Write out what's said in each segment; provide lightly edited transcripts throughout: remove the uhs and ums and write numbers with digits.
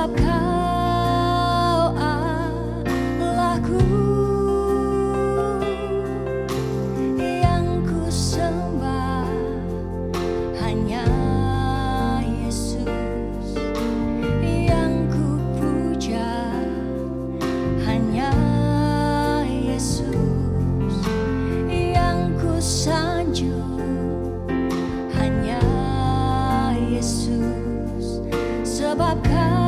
sebab Kau Allahku yang ku sembah, hanya Yesus yang ku puja, hanya Yesus yang ku sanjung, hanya Yesus sebab Kau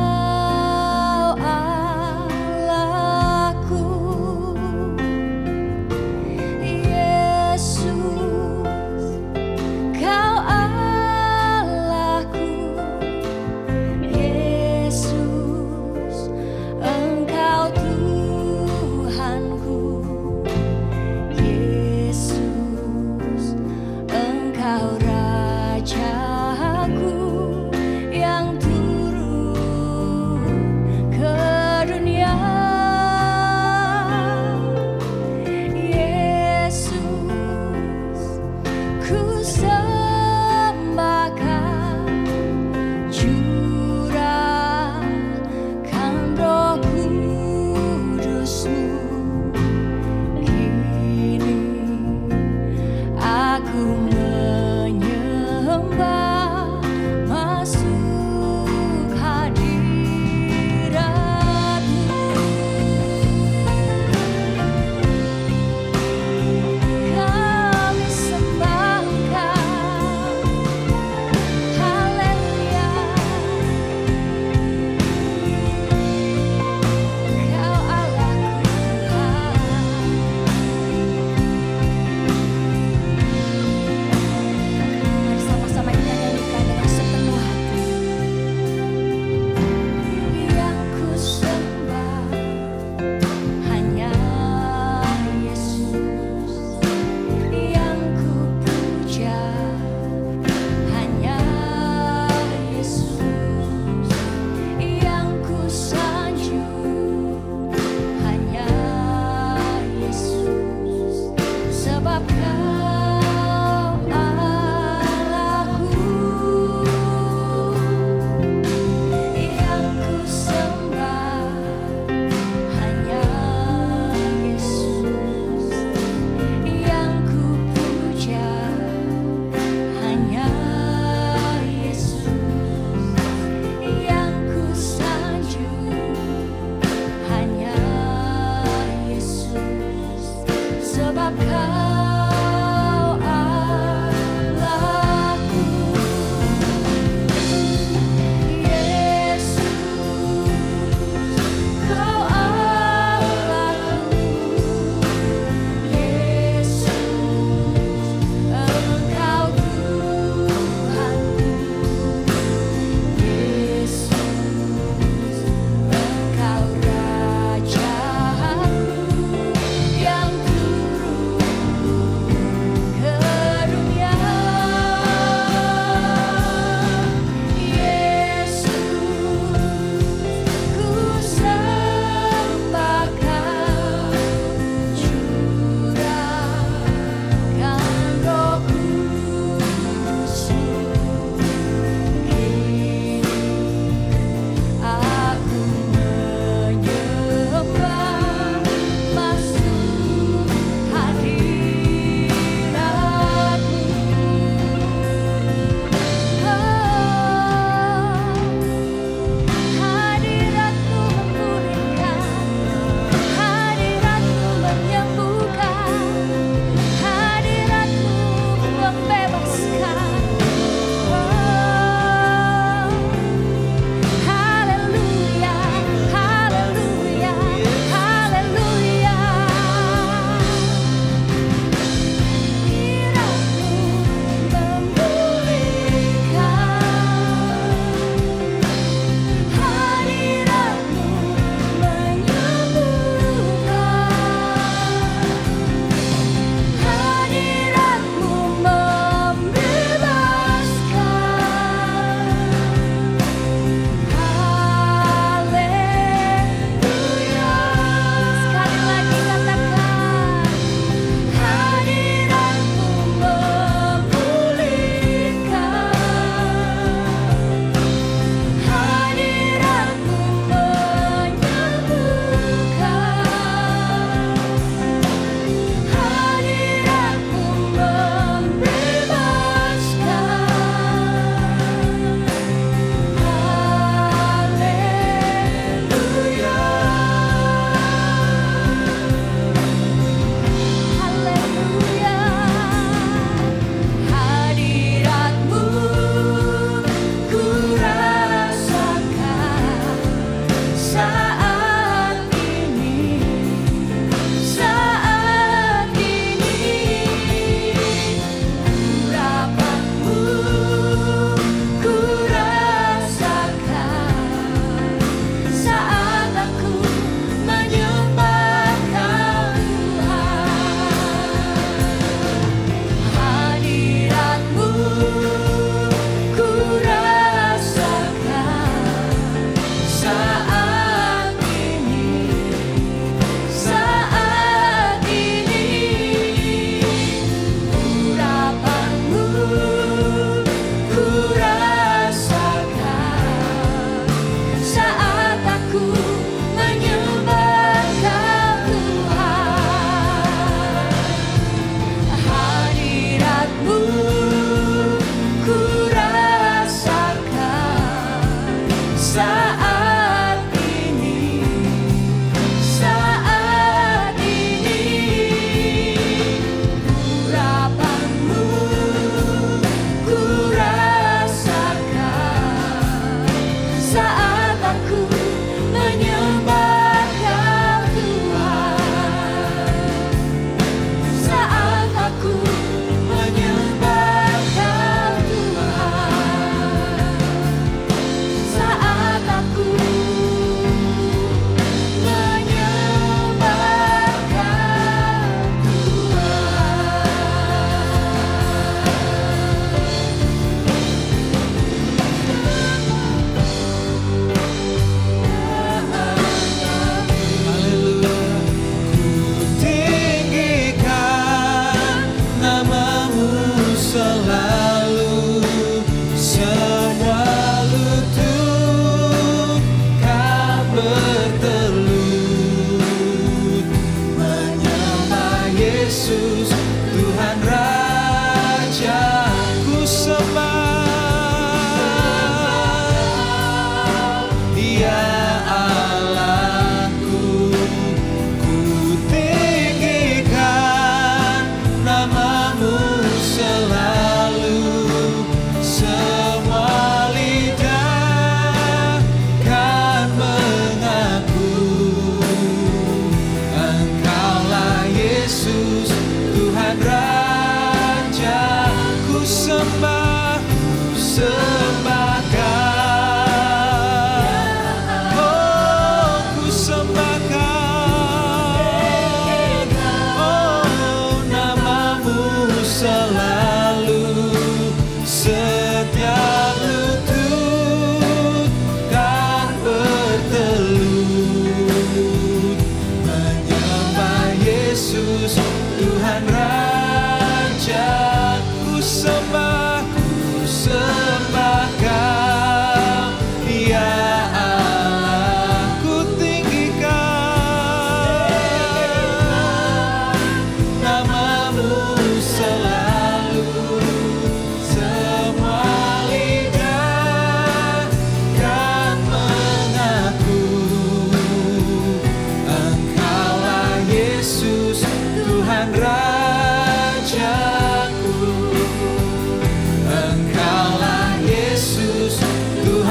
Allahku. Yesus, Kau Allahku. Yesus, Engkau Tuhanku. Yesus, Engkau Rajaku yang turun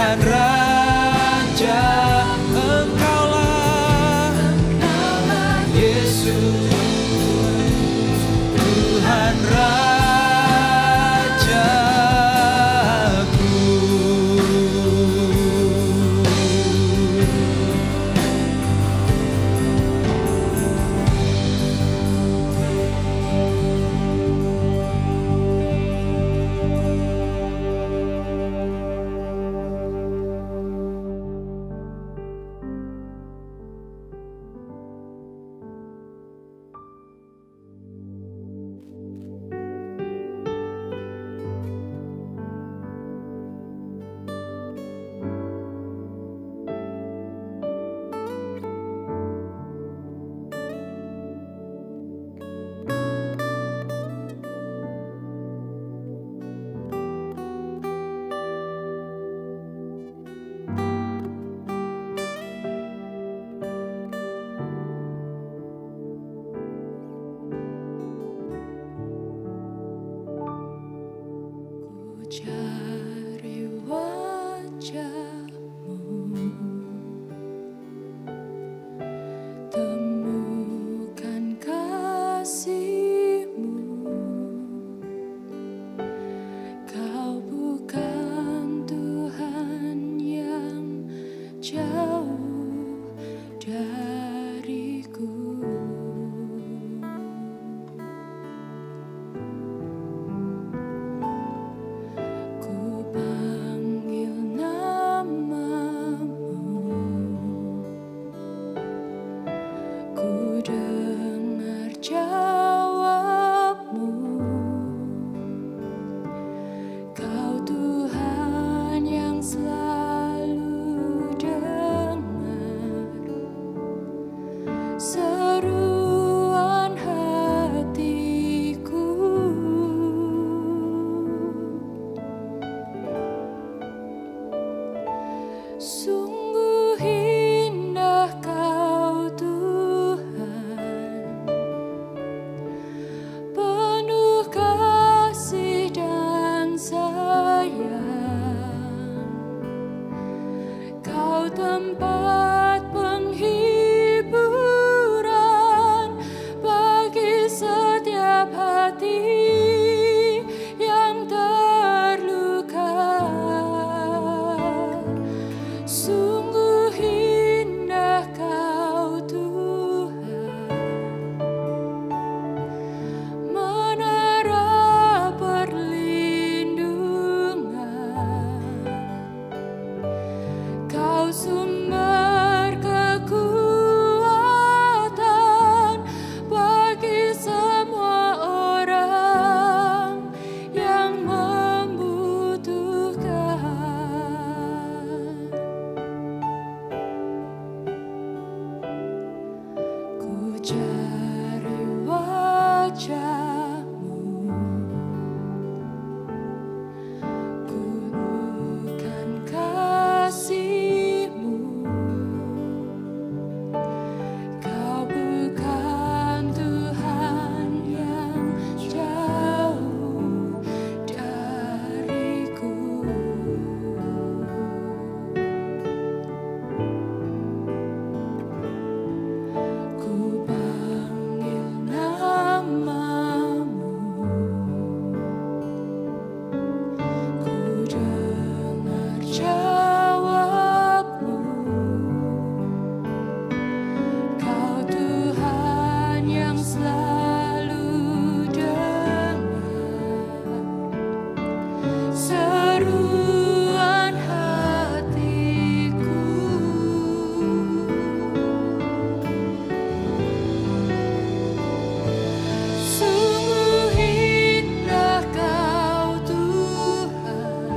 Tuhan Raja, Engkaulah Yesus, Tuhan Rajaku. Cari wajahmu, temukan kasihmu. Kau bukan Tuhan yang jauh dariku. Dengar jawabmu, Kau Tuhan yang selalu dengar seruan hatiku. Sungguh indah Kau Tuhan, penuh kasih dan sayang. Kau tempat penghiburan bagi setiap hati yang terluka. Sungguh indah Kau Tuhan, menara perlindungan. Kau sumber kekuatan bagi semua orang yang membutuhkan. Ku cari wajahmu, ku bukan kasihmu. Kau bukan Tuhan yang jauh dariku. Ku panggil namamu, ku dengar jawabmu. Kau Tuhan yang selalu dengar seruan hatiku. Sungguh indah Kau Tuhan,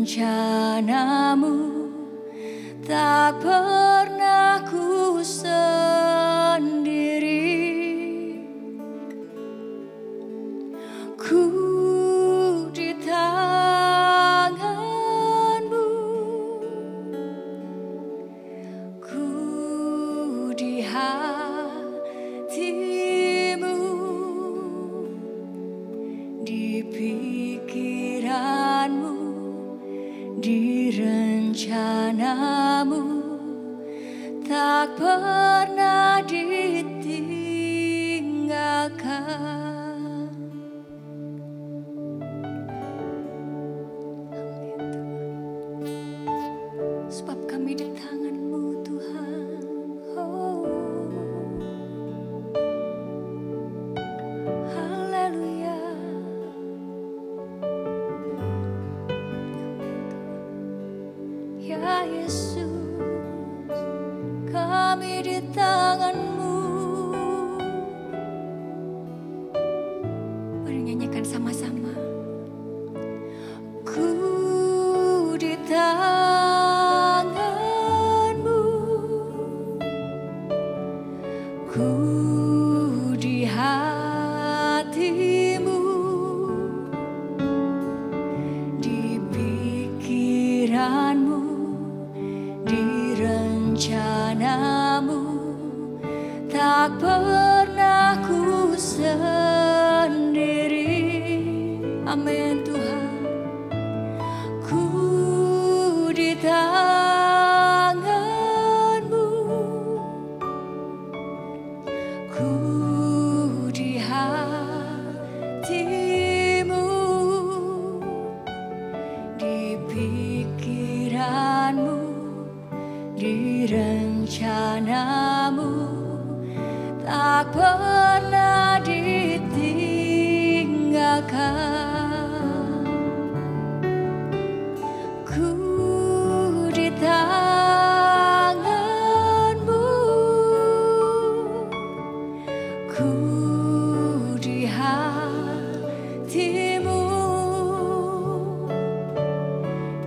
rencanamu tak pernah ku sendiri. Ku di tanganmu, ku di hatimu, di pikiranmu, di rencanamu, tak pernah ditinggalkan. Sebab kami di tangan-Mu, Tuhan. Oh, haleluya. Ya Yesus, kami di tangan-Mu. Mari nyanyikan sama-sama. Ku di tangan-Mu, ku di hatimu, di pikiranmu, di rencanamu, tak pernah ku sendiri. Amin Tuhan. Ku di tangan-Mu, ku di hatimu, di pikiranmu, di rencanamu, tak pernah ditinggalkan. Ku di tangan-Mu, ku di hatimu,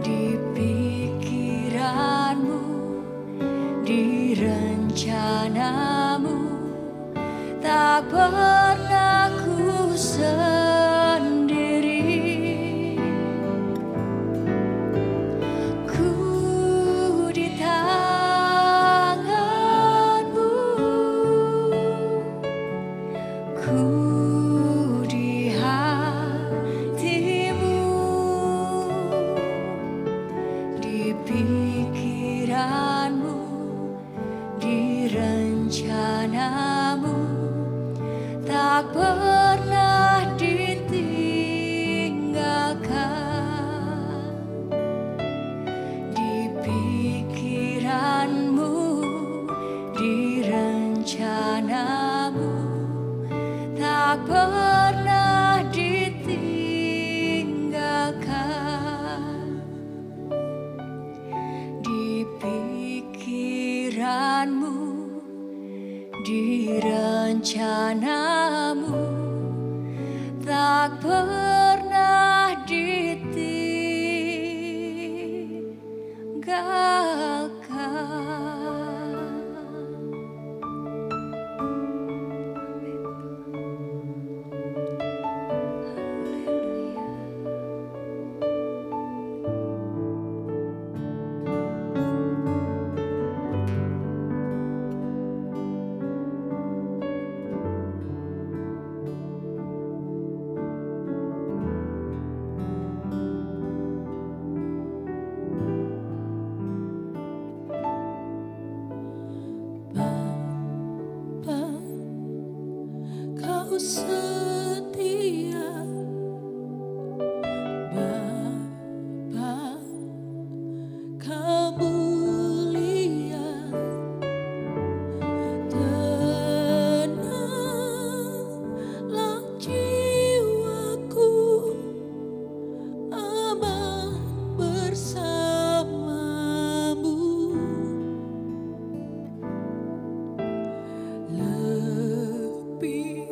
di pikiranmu, di rencanamu, tak pernah ku sendiri. Ku di tangan-Mu, ku di hatimu, di pikiranmu, di rencanamu, tak pernah ditinggalkan. Di pikiranmu, di rencanamu, tak pernah ditinggalkan. Di pikiranmu, di rencanamu, tak pernah ditinggalkan. Kau setia, Bapa, Kau mulia. Tenanglah jiwaku, aman bersamamu. Lebih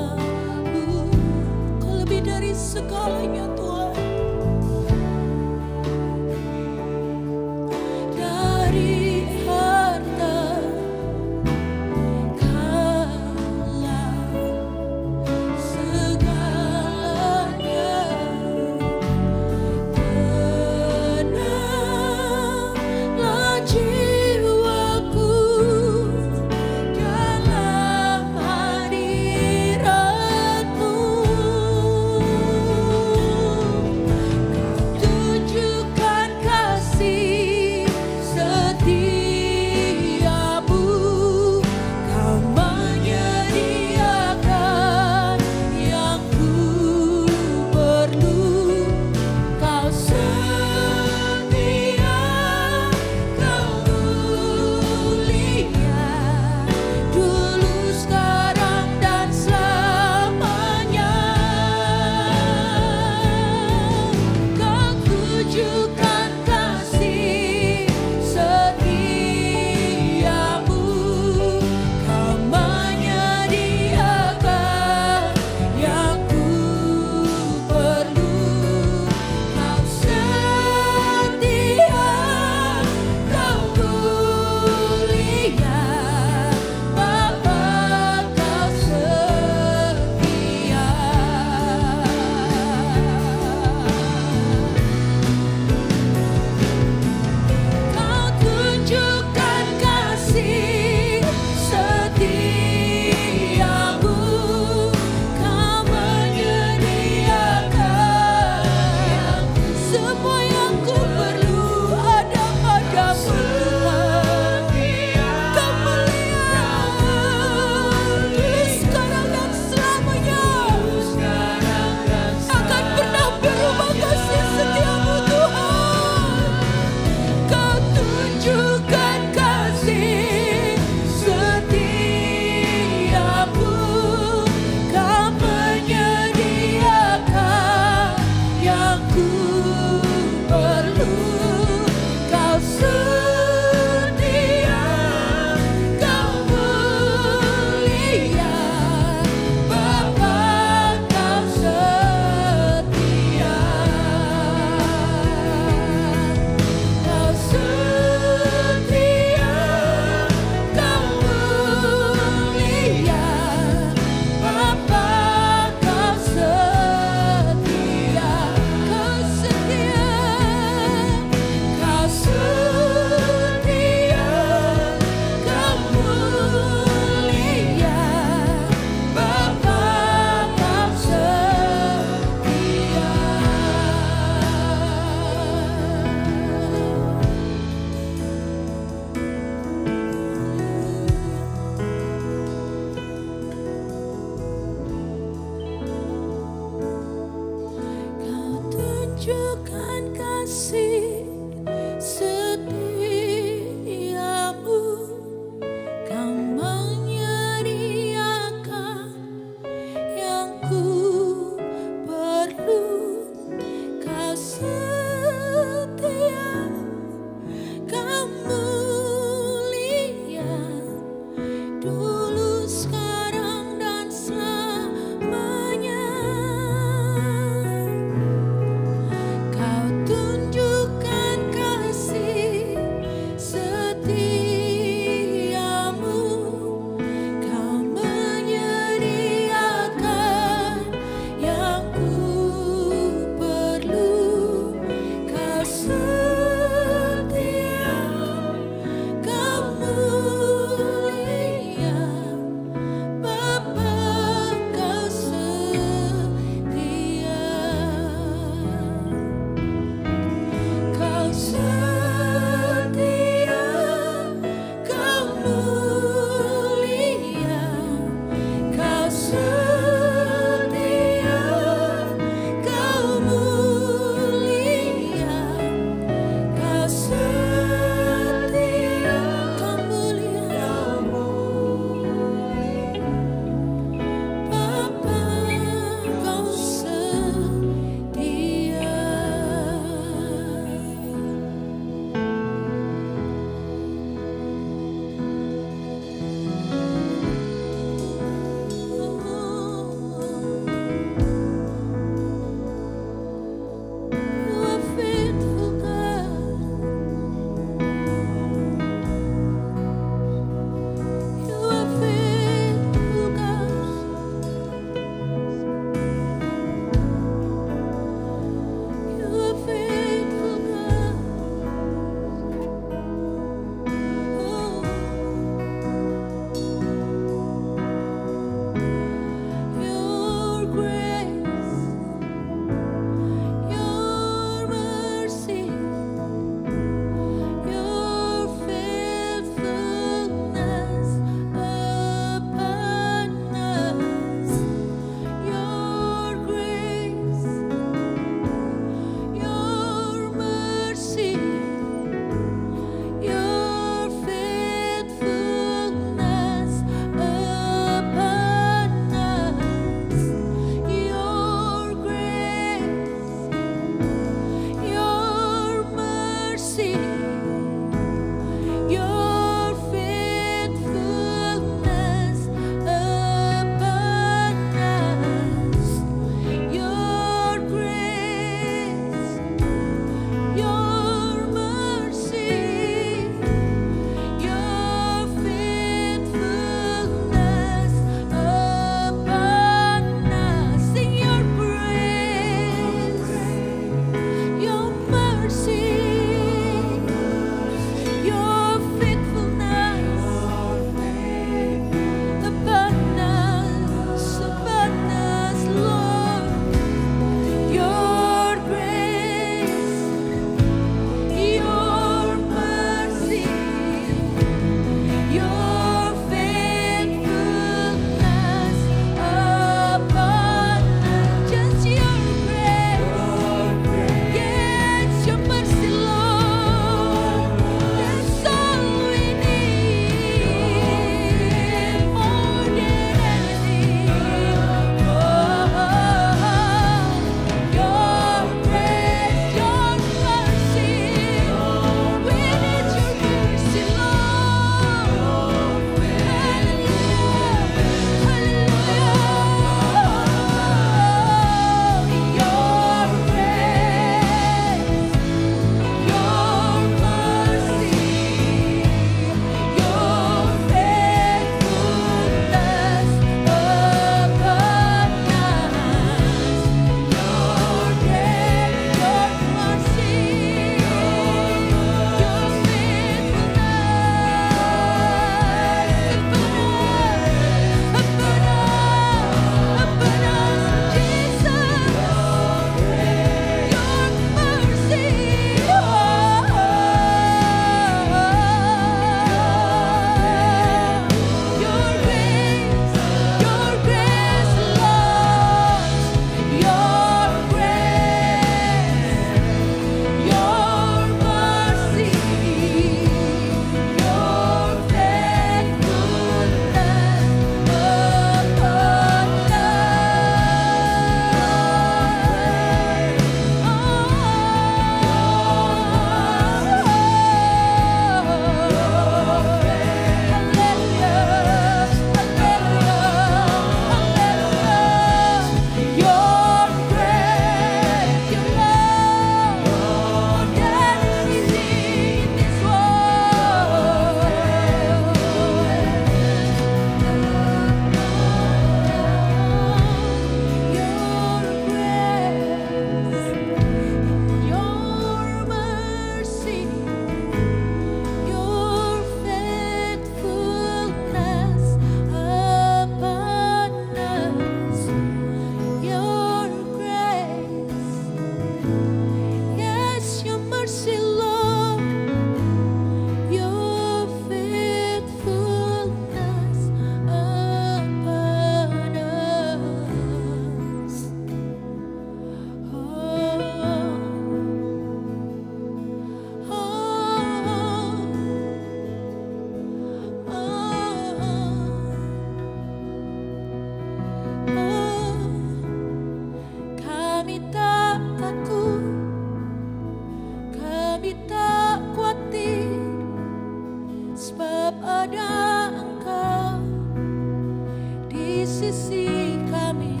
sisi kami.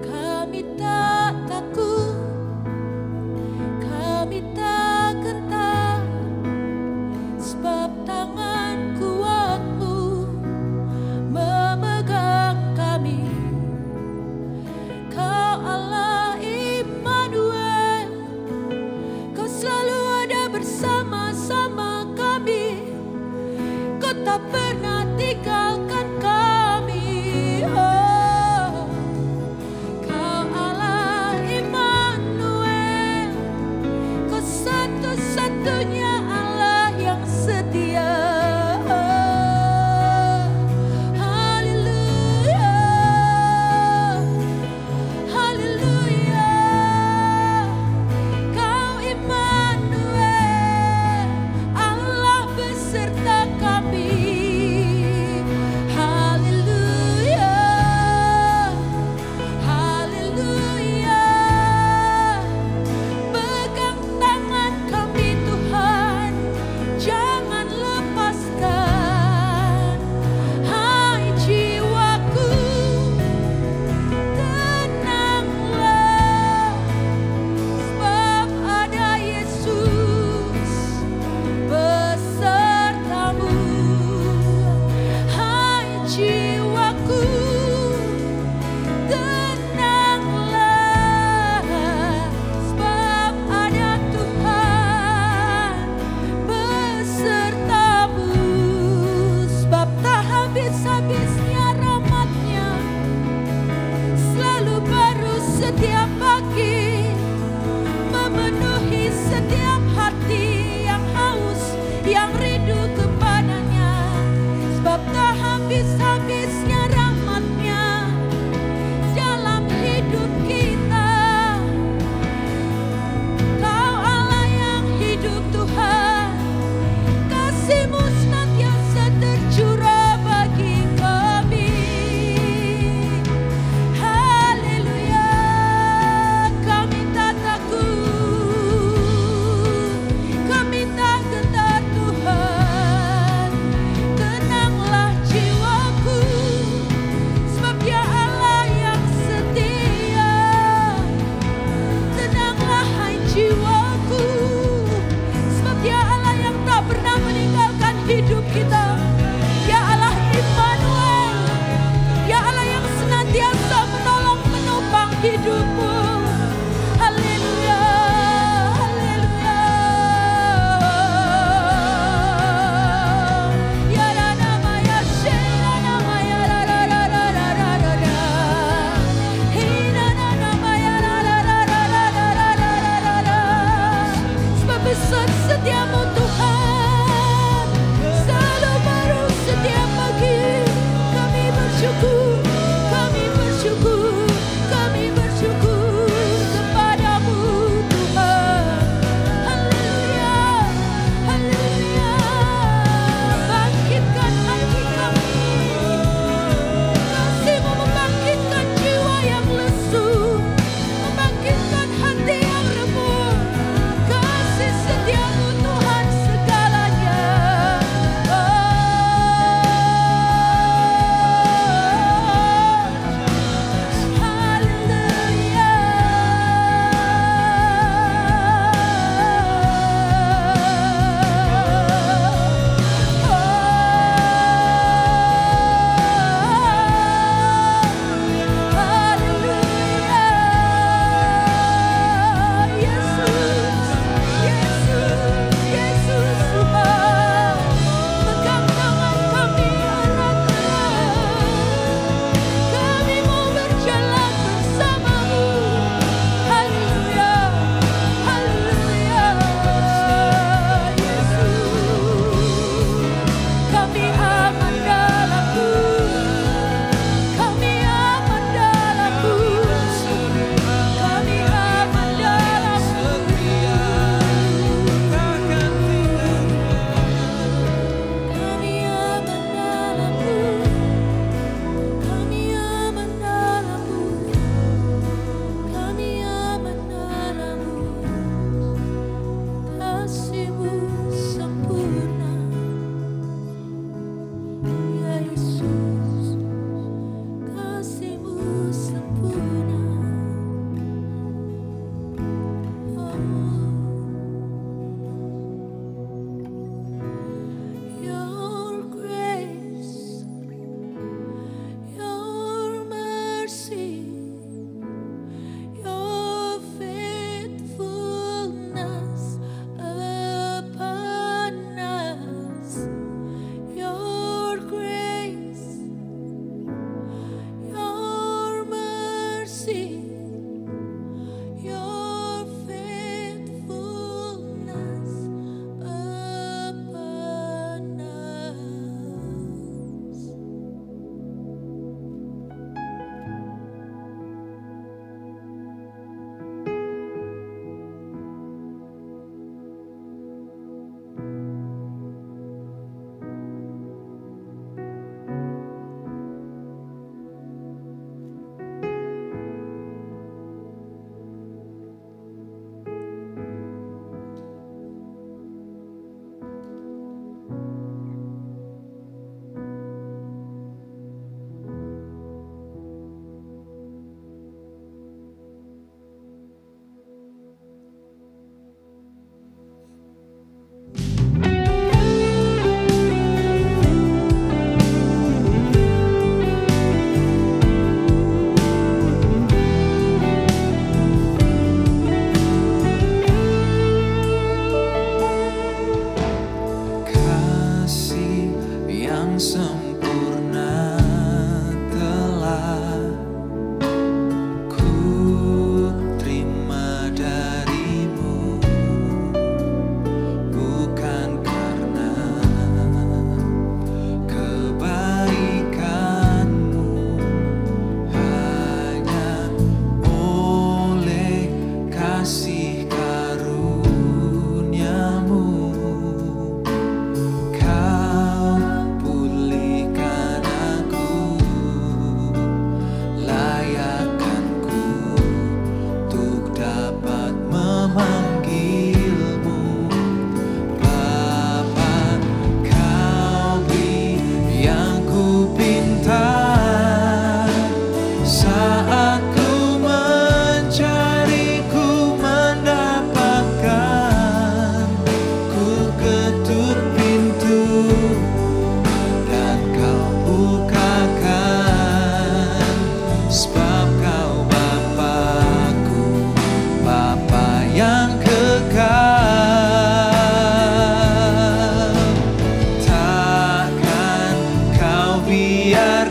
Kami tak takut, kami tak gentar, sebab tangan kuat-Mu memegang kami. Kau Allah Immanuel, Kau selalu ada bersama-sama kami. Kau tak pernah tinggalkan kami.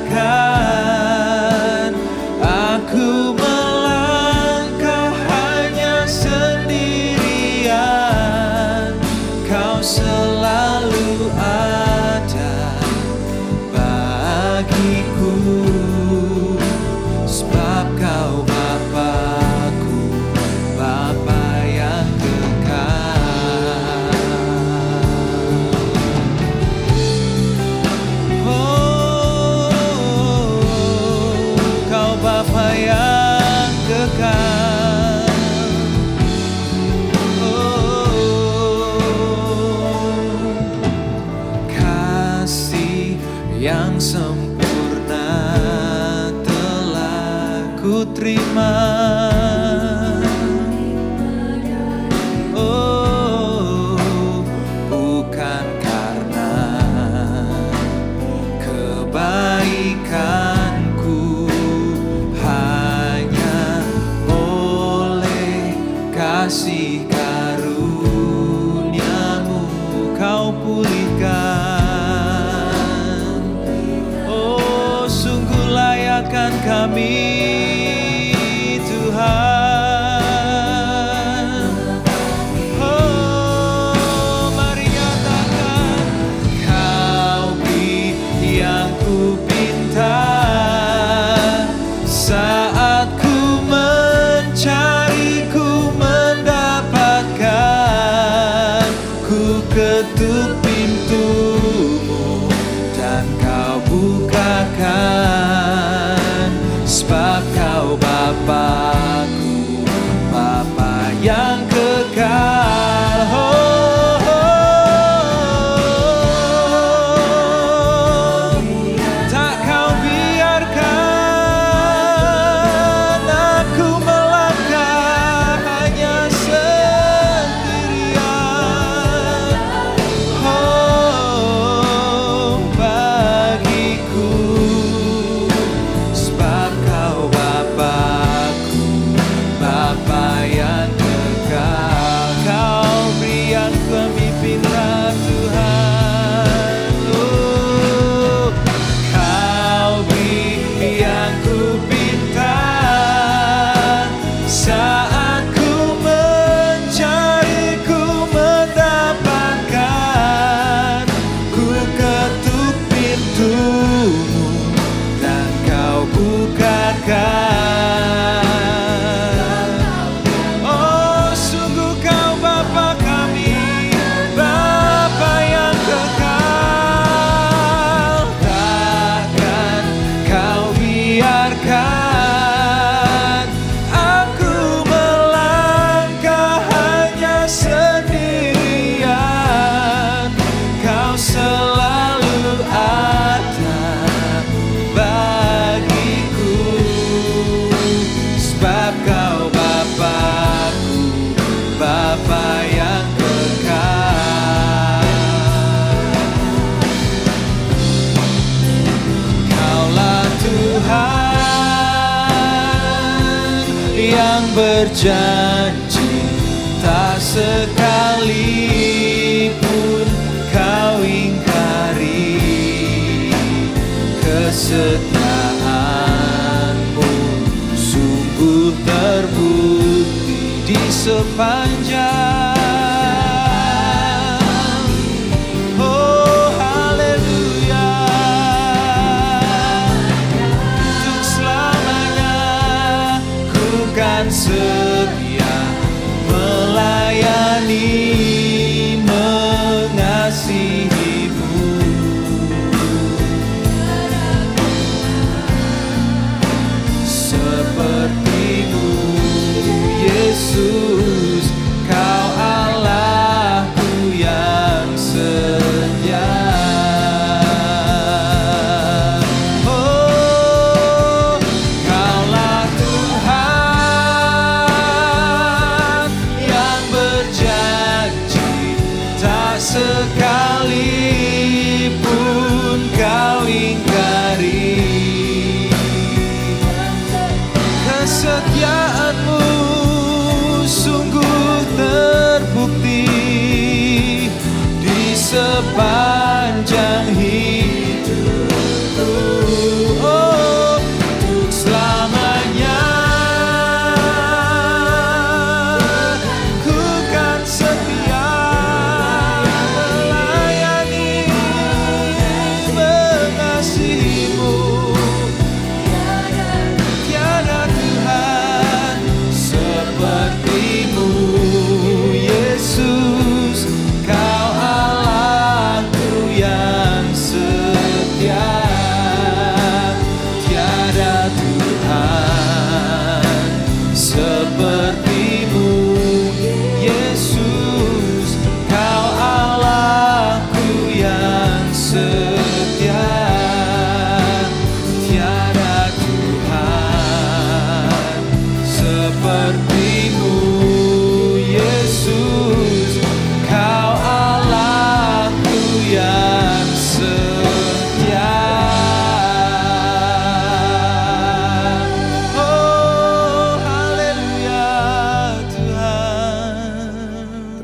biarkan aku melangkah hanya sendirian. Kau selalu ada bagiku, sebab Kau Bapa-Ku, Bapa yang kekal. Oh, Kau Bapa yang kekal. Oh, kasih yang sempurna telah ku terima. Oh, bukan karena kebaikanku, hanya oleh kasih karunia-Mu Kau pulihkan. Oh, sungguh layakkan kami Tuhan. Oh, mari nyatakan Kau beri yang ku pinta. Saat ku mencari, ku mendapatkan. Ku ketuk pintu-Mu dan Kau bukakan, sebab Kau Bapa-Ku, Bapa yang kekal. Oh, tak Kau biarkan aku melangkah hanya sendirian. Oh, bagiku, sebab Kau Bapa-Ku, Bapa yang kekal. Kau beri yang kami pinta Tuhan. Oh, Kau beri yang ku pinta. Saat ku mencari, ku mendapatkan. Ku ketuk pintu-Mu dan Kau bukakan. Oh, sungguh Kau Bapa kami, Bapa yang kekal. Takkan Kau biarkan aku melangkah hanya sendirian. Kau selalu ada bagiku, sebab Kau Bapa-Ku, Bapa yang kekal. Kaulah Tuhan yang berjanji, tak sekalipun Kau ingkari. Kesetiaan-Mu sungguh terbukti di sepanjang. Oh, haleluya. Untuk selamanya ku kan setia melayani, mengasihi-Mu. Seperti-Mu Yesus, Kau Allahku yang setia. Oh, Kaulah Tuhan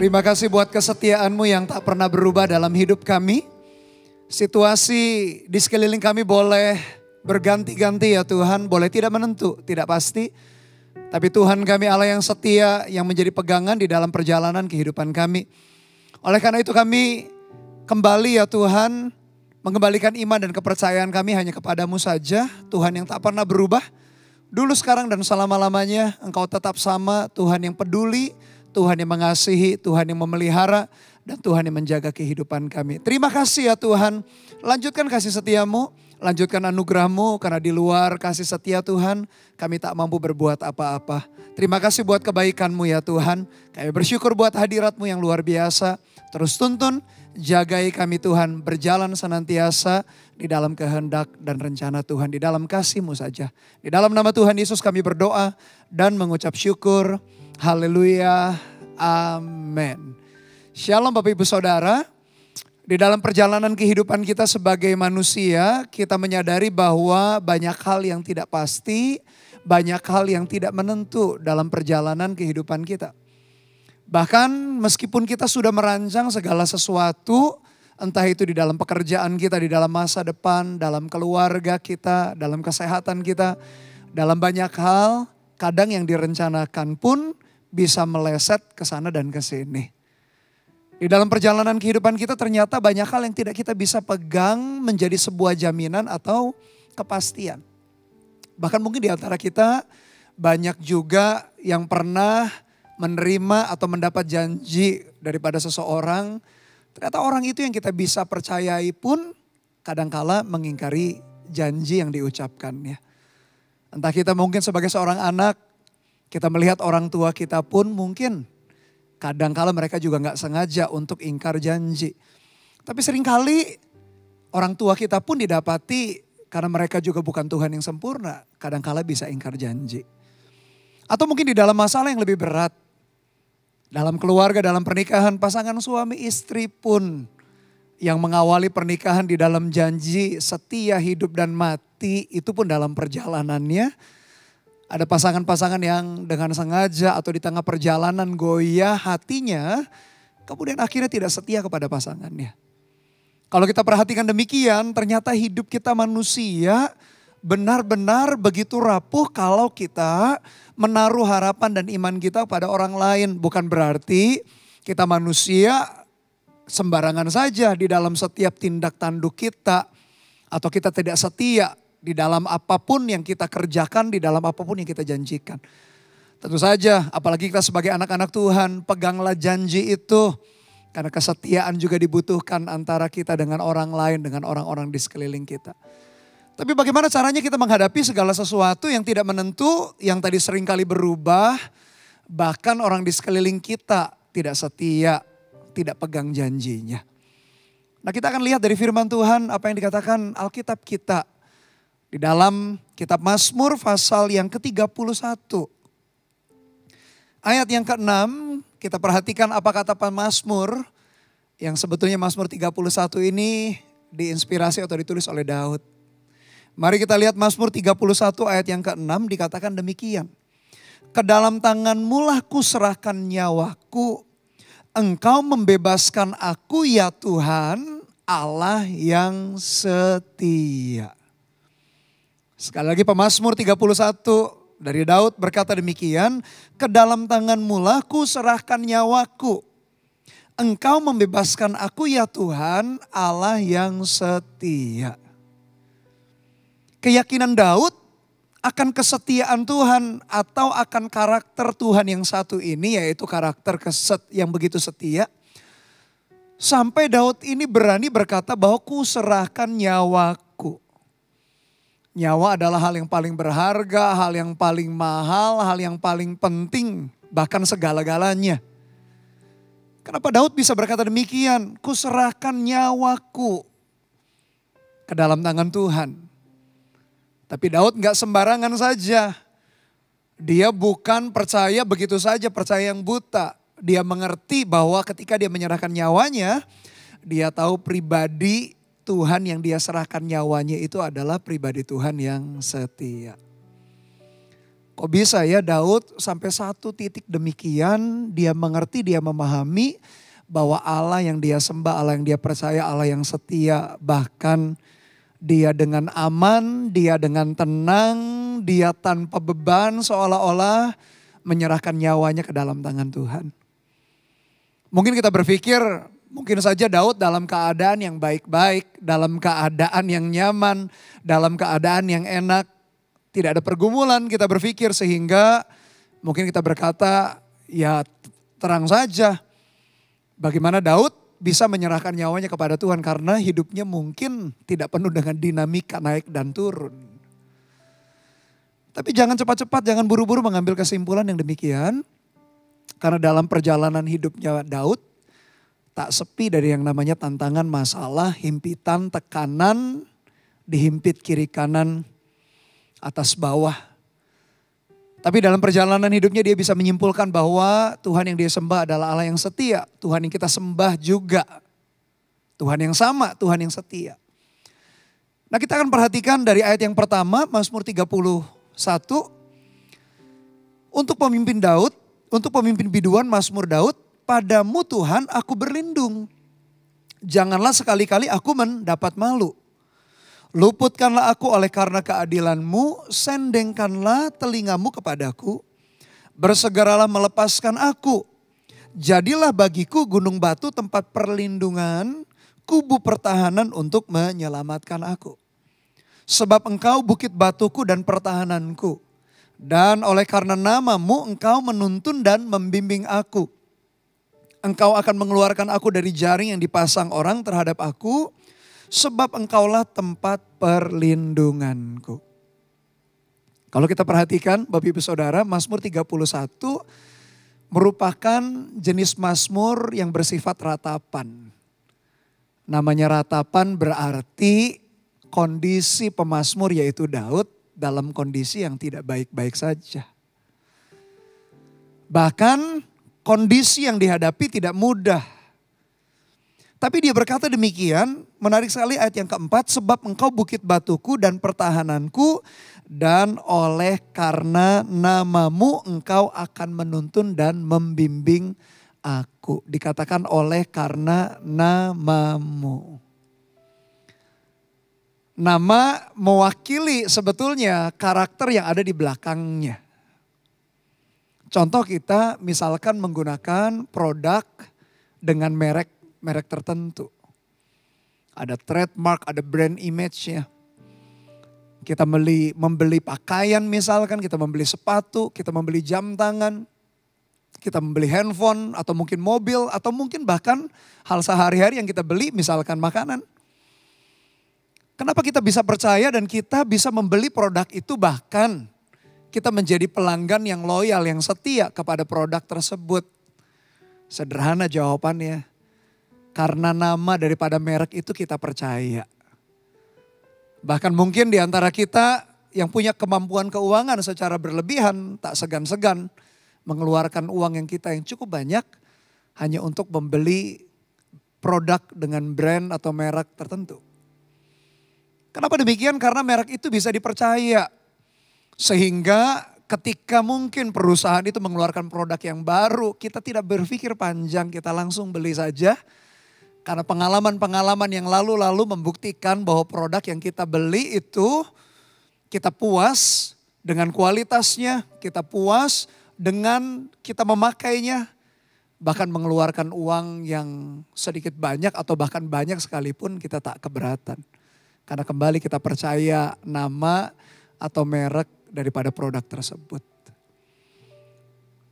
Terima kasih buat kesetiaan-Mu yang tak pernah berubah dalam hidup kami. Situasi di sekeliling kami boleh berganti-ganti ya Tuhan, boleh tidak menentu, tidak pasti. Tapi Tuhan kami Allah yang setia, yang menjadi pegangan di dalam perjalanan kehidupan kami. Oleh karena itu kami kembali ya Tuhan, mengembalikan iman dan kepercayaan kami hanya kepada-Mu saja. Tuhan yang tak pernah berubah, dulu sekarang dan selama-lamanya Engkau tetap sama, Tuhan yang peduli, Tuhan yang mengasihi, Tuhan yang memelihara, dan Tuhan yang menjaga kehidupan kami. Terima kasih ya Tuhan, lanjutkan kasih setia-Mu, lanjutkan anugerah-Mu, karena di luar kasih setia Tuhan, kami tak mampu berbuat apa-apa. Terima kasih buat kebaikan-Mu ya Tuhan, kami bersyukur buat hadirat-Mu yang luar biasa. Terus tuntun, jagai kami Tuhan, berjalan senantiasa di dalam kehendak dan rencana Tuhan, di dalam kasih-Mu saja. Di dalam nama Tuhan Yesus kami berdoa dan mengucap syukur. Haleluya, amin. Shalom Bapak Ibu Saudara. Di dalam perjalanan kehidupan kita sebagai manusia, kita menyadari bahwa banyak hal yang tidak pasti, banyak hal yang tidak menentu dalam perjalanan kehidupan kita. Bahkan meskipun kita sudah merancang segala sesuatu, entah itu di dalam pekerjaan kita, di dalam masa depan, dalam keluarga kita, dalam kesehatan kita, dalam banyak hal, kadang yang direncanakan pun bisa meleset ke sana dan ke sini. Di dalam perjalanan kehidupan kita ternyata banyak hal yang tidak kita bisa pegang menjadi sebuah jaminan atau kepastian. Bahkan mungkin di antara kita banyak juga yang pernah menerima atau mendapat janji daripada seseorang. Ternyata orang itu yang kita bisa percayai pun kadangkala mengingkari janji yang diucapkannya. Entah kita mungkin sebagai seorang anak, kita melihat orang tua kita pun mungkin kadangkala mereka juga gak sengaja untuk ingkar janji. Tapi seringkali orang tua kita pun didapati karena mereka juga bukan Tuhan yang sempurna. Kadangkala bisa ingkar janji. Atau mungkin di dalam masalah yang lebih berat. Dalam keluarga, dalam pernikahan, pasangan suami istri pun yang mengawali pernikahan di dalam janji setia hidup dan mati, itu pun dalam perjalanannya. Ada pasangan-pasangan yang dengan sengaja atau di tengah perjalanan goyah hatinya, kemudian akhirnya tidak setia kepada pasangannya. Kalau kita perhatikan demikian, ternyata hidup kita manusia benar-benar begitu rapuh kalau kita menaruh harapan dan iman kita pada orang lain. Bukan berarti kita manusia sembarangan saja di dalam setiap tindak tanduk kita, atau kita tidak setia di dalam apapun yang kita kerjakan, di dalam apapun yang kita janjikan. Tentu saja, apalagi kita sebagai anak-anak Tuhan, peganglah janji itu. Karena kesetiaan juga dibutuhkan antara kita dengan orang lain, dengan orang-orang di sekeliling kita. Tapi bagaimana caranya kita menghadapi segala sesuatu yang tidak menentu, yang tadi seringkali berubah, bahkan orang di sekeliling kita tidak setia, tidak pegang janjinya. Nah, kita akan lihat dari firman Tuhan apa yang dikatakan Alkitab kita. Di dalam kitab Mazmur pasal yang ke-31. Ayat yang ke-6 kita perhatikan apa kata Mazmur. Yang sebetulnya Mazmur 31 ini diinspirasi atau ditulis oleh Daud. Mari kita lihat Mazmur 31 ayat yang ke-6 dikatakan demikian. Ke dalam tangan-Mu lah kuserahkan nyawaku. Engkau membebaskan aku ya Tuhan, Allah yang setia. Sekali lagi pemazmur 31 dari Daud berkata demikian. Ke dalam tangan-Mu lah kuserahkan nyawaku. Engkau membebaskan aku ya Tuhan, Allah yang setia. Keyakinan Daud akan kesetiaan Tuhan atau akan karakter Tuhan yang satu ini, yaitu karakter yang begitu setia. Sampai Daud ini berani berkata bahwa kuserahkan nyawaku. Nyawa adalah hal yang paling berharga, hal yang paling mahal, hal yang paling penting, bahkan segala-galanya. Kenapa Daud bisa berkata demikian? Kuserahkan nyawaku ke dalam tangan Tuhan. Tapi Daud gak sembarangan saja. Dia bukan percaya begitu saja, percaya yang buta. Dia mengerti bahwa ketika dia menyerahkan nyawanya, dia tahu pribadi Tuhan yang dia serahkan nyawanya itu adalah pribadi Tuhan yang setia. Kok bisa ya Daud sampai satu titik demikian, dia mengerti, dia memahami bahwa Allah yang dia sembah, Allah yang dia percaya, Allah yang setia. Bahkan dia dengan aman, dia dengan tenang, dia tanpa beban seolah-olah menyerahkan nyawanya ke dalam tangan Tuhan. Mungkin kita berpikir, mungkin saja Daud dalam keadaan yang baik-baik, dalam keadaan yang nyaman, dalam keadaan yang enak. Tidak ada pergumulan, kita berpikir, sehingga mungkin kita berkata, ya terang saja bagaimana Daud bisa menyerahkan nyawanya kepada Tuhan karena hidupnya mungkin tidak penuh dengan dinamika naik dan turun. Tapi jangan cepat-cepat, jangan buru-buru mengambil kesimpulan yang demikian. Karena dalam perjalanan hidupnya Daud tak sepi dari yang namanya tantangan, masalah, himpitan, tekanan, dihimpit kiri kanan, atas bawah. Tapi dalam perjalanan hidupnya dia bisa menyimpulkan bahwa Tuhan yang dia sembah adalah Allah yang setia. Tuhan yang kita sembah juga Tuhan yang sama, Tuhan yang setia. Nah, kita akan perhatikan dari ayat yang pertama, Mazmur 31. Untuk pemimpin Daud, untuk pemimpin biduan Mazmur Daud, padamu Tuhan aku berlindung. Janganlah sekali-kali aku mendapat malu. Luputkanlah aku oleh karena keadilan-Mu, sendengkanlah telingamu kepadaku, bersegeralah melepaskan aku. Jadilah bagiku gunung batu tempat perlindungan, kubu pertahanan untuk menyelamatkan aku. Sebab Engkau bukit batuku dan pertahananku, dan oleh karena nama-Mu Engkau menuntun dan membimbing aku. Engkau akan mengeluarkan aku dari jaring yang dipasang orang terhadap aku, sebab Engkaulah tempat perlindunganku. Kalau kita perhatikan Bapak Ibu Saudara, Mazmur 31 merupakan jenis mazmur yang bersifat ratapan. Namanya ratapan berarti kondisi pemazmur yaitu Daud dalam kondisi yang tidak baik-baik saja. Bahkan kondisi yang dihadapi tidak mudah. Tapi dia berkata demikian, menarik sekali ayat yang keempat, sebab Engkau bukit batuku dan pertahananku, dan oleh karena nama-Mu Engkau akan menuntun dan membimbing aku. Dikatakan oleh karena nama-Mu. Nama mewakili sebetulnya karakter yang ada di belakangnya. Contoh kita misalkan menggunakan produk dengan merek tertentu. Ada trademark, ada brand image-nya. Kita membeli pakaian misalkan, kita membeli sepatu, kita membeli jam tangan, kita membeli handphone atau mungkin mobil atau mungkin bahkan hal sehari-hari yang kita beli misalkan makanan. Kenapa kita bisa percaya dan kita bisa membeli produk itu, bahkan kita menjadi pelanggan yang loyal, yang setia kepada produk tersebut? Sederhana jawabannya. Karena nama daripada merek itu kita percaya. Bahkan mungkin di antara kita yang punya kemampuan keuangan secara berlebihan, tak segan-segan mengeluarkan uang yang kita yang cukup banyak hanya untuk membeli produk dengan brand atau merek tertentu. Kenapa demikian? Karena merek itu bisa dipercaya. Sehingga ketika mungkin perusahaan itu mengeluarkan produk yang baru, kita tidak berpikir panjang, kita langsung beli saja. Karena pengalaman-pengalaman yang lalu-lalu membuktikan bahwa produk yang kita beli itu kita puas dengan kualitasnya, kita puas dengan kita memakainya, bahkan mengeluarkan uang yang sedikit banyak atau bahkan banyak sekalipun kita tak keberatan. Karena kembali kita percaya nama atau merek daripada produk tersebut.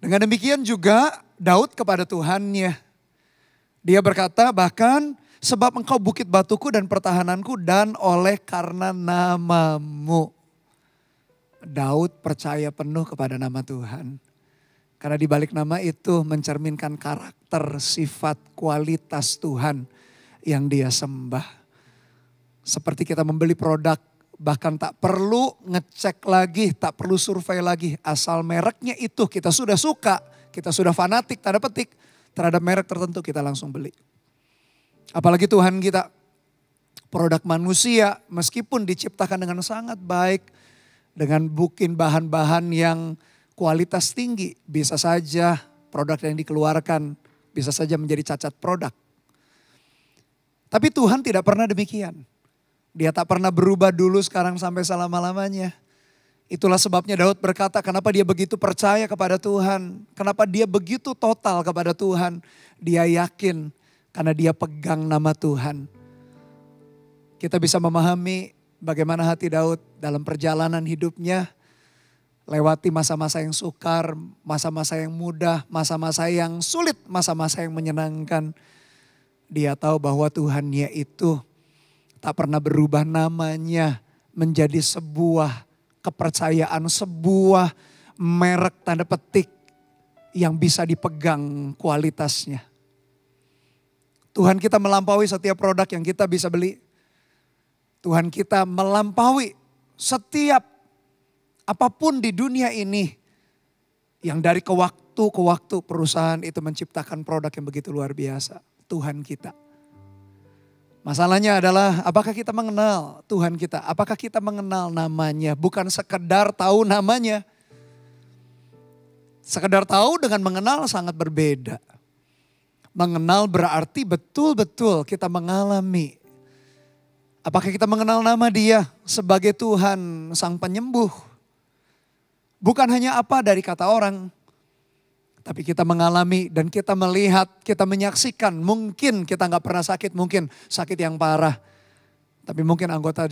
Dengan demikian juga Daud kepada Tuhannya. Dia berkata bahkan sebab Engkau bukit batuku dan pertahananku dan oleh karena nama-Mu. Daud percaya penuh kepada nama Tuhan. Karena di balik nama itu mencerminkan karakter, sifat, kualitas Tuhan yang dia sembah. Seperti kita membeli produk, bahkan tak perlu ngecek lagi, tak perlu survei lagi. Asal mereknya itu kita sudah suka, kita sudah fanatik, tanda petik. Terhadap merek tertentu kita langsung beli. Apalagi Tuhan kita, produk manusia meskipun diciptakan dengan sangat baik, dengan bikin bahan-bahan yang kualitas tinggi. Bisa saja produk yang dikeluarkan bisa saja menjadi cacat produk. Tapi Tuhan tidak pernah demikian. Dia tak pernah berubah dulu, sekarang sampai selama-lamanya. Itulah sebabnya Daud berkata kenapa dia begitu percaya kepada Tuhan. Kenapa dia begitu total kepada Tuhan. Dia yakin karena dia pegang nama Tuhan. Kita bisa memahami bagaimana hati Daud dalam perjalanan hidupnya. Lewati masa-masa yang sukar, masa-masa yang mudah, masa-masa yang sulit, masa-masa yang menyenangkan. Dia tahu bahwa Tuhannya itu tak pernah berubah, namanya menjadi sebuah kepercayaan, sebuah merek tanda petik yang bisa dipegang kualitasnya. Tuhan kita melampaui setiap produk yang kita bisa beli. Tuhan kita melampaui setiap apapun di dunia ini yang dari ke waktu perusahaan itu menciptakan produk yang begitu luar biasa. Tuhan kita. Masalahnya adalah apakah kita mengenal Tuhan kita? Apakah kita mengenal namanya? Bukan sekedar tahu namanya. Sekedar tahu dengan mengenal sangat berbeda. Mengenal berarti betul-betul kita mengalami. Apakah kita mengenal nama Dia sebagai Tuhan Sang Penyembuh? Bukan hanya apa dari kata orang. Tapi kita mengalami dan kita melihat, kita menyaksikan. Mungkin kita gak pernah sakit, mungkin sakit yang parah. Tapi mungkin anggota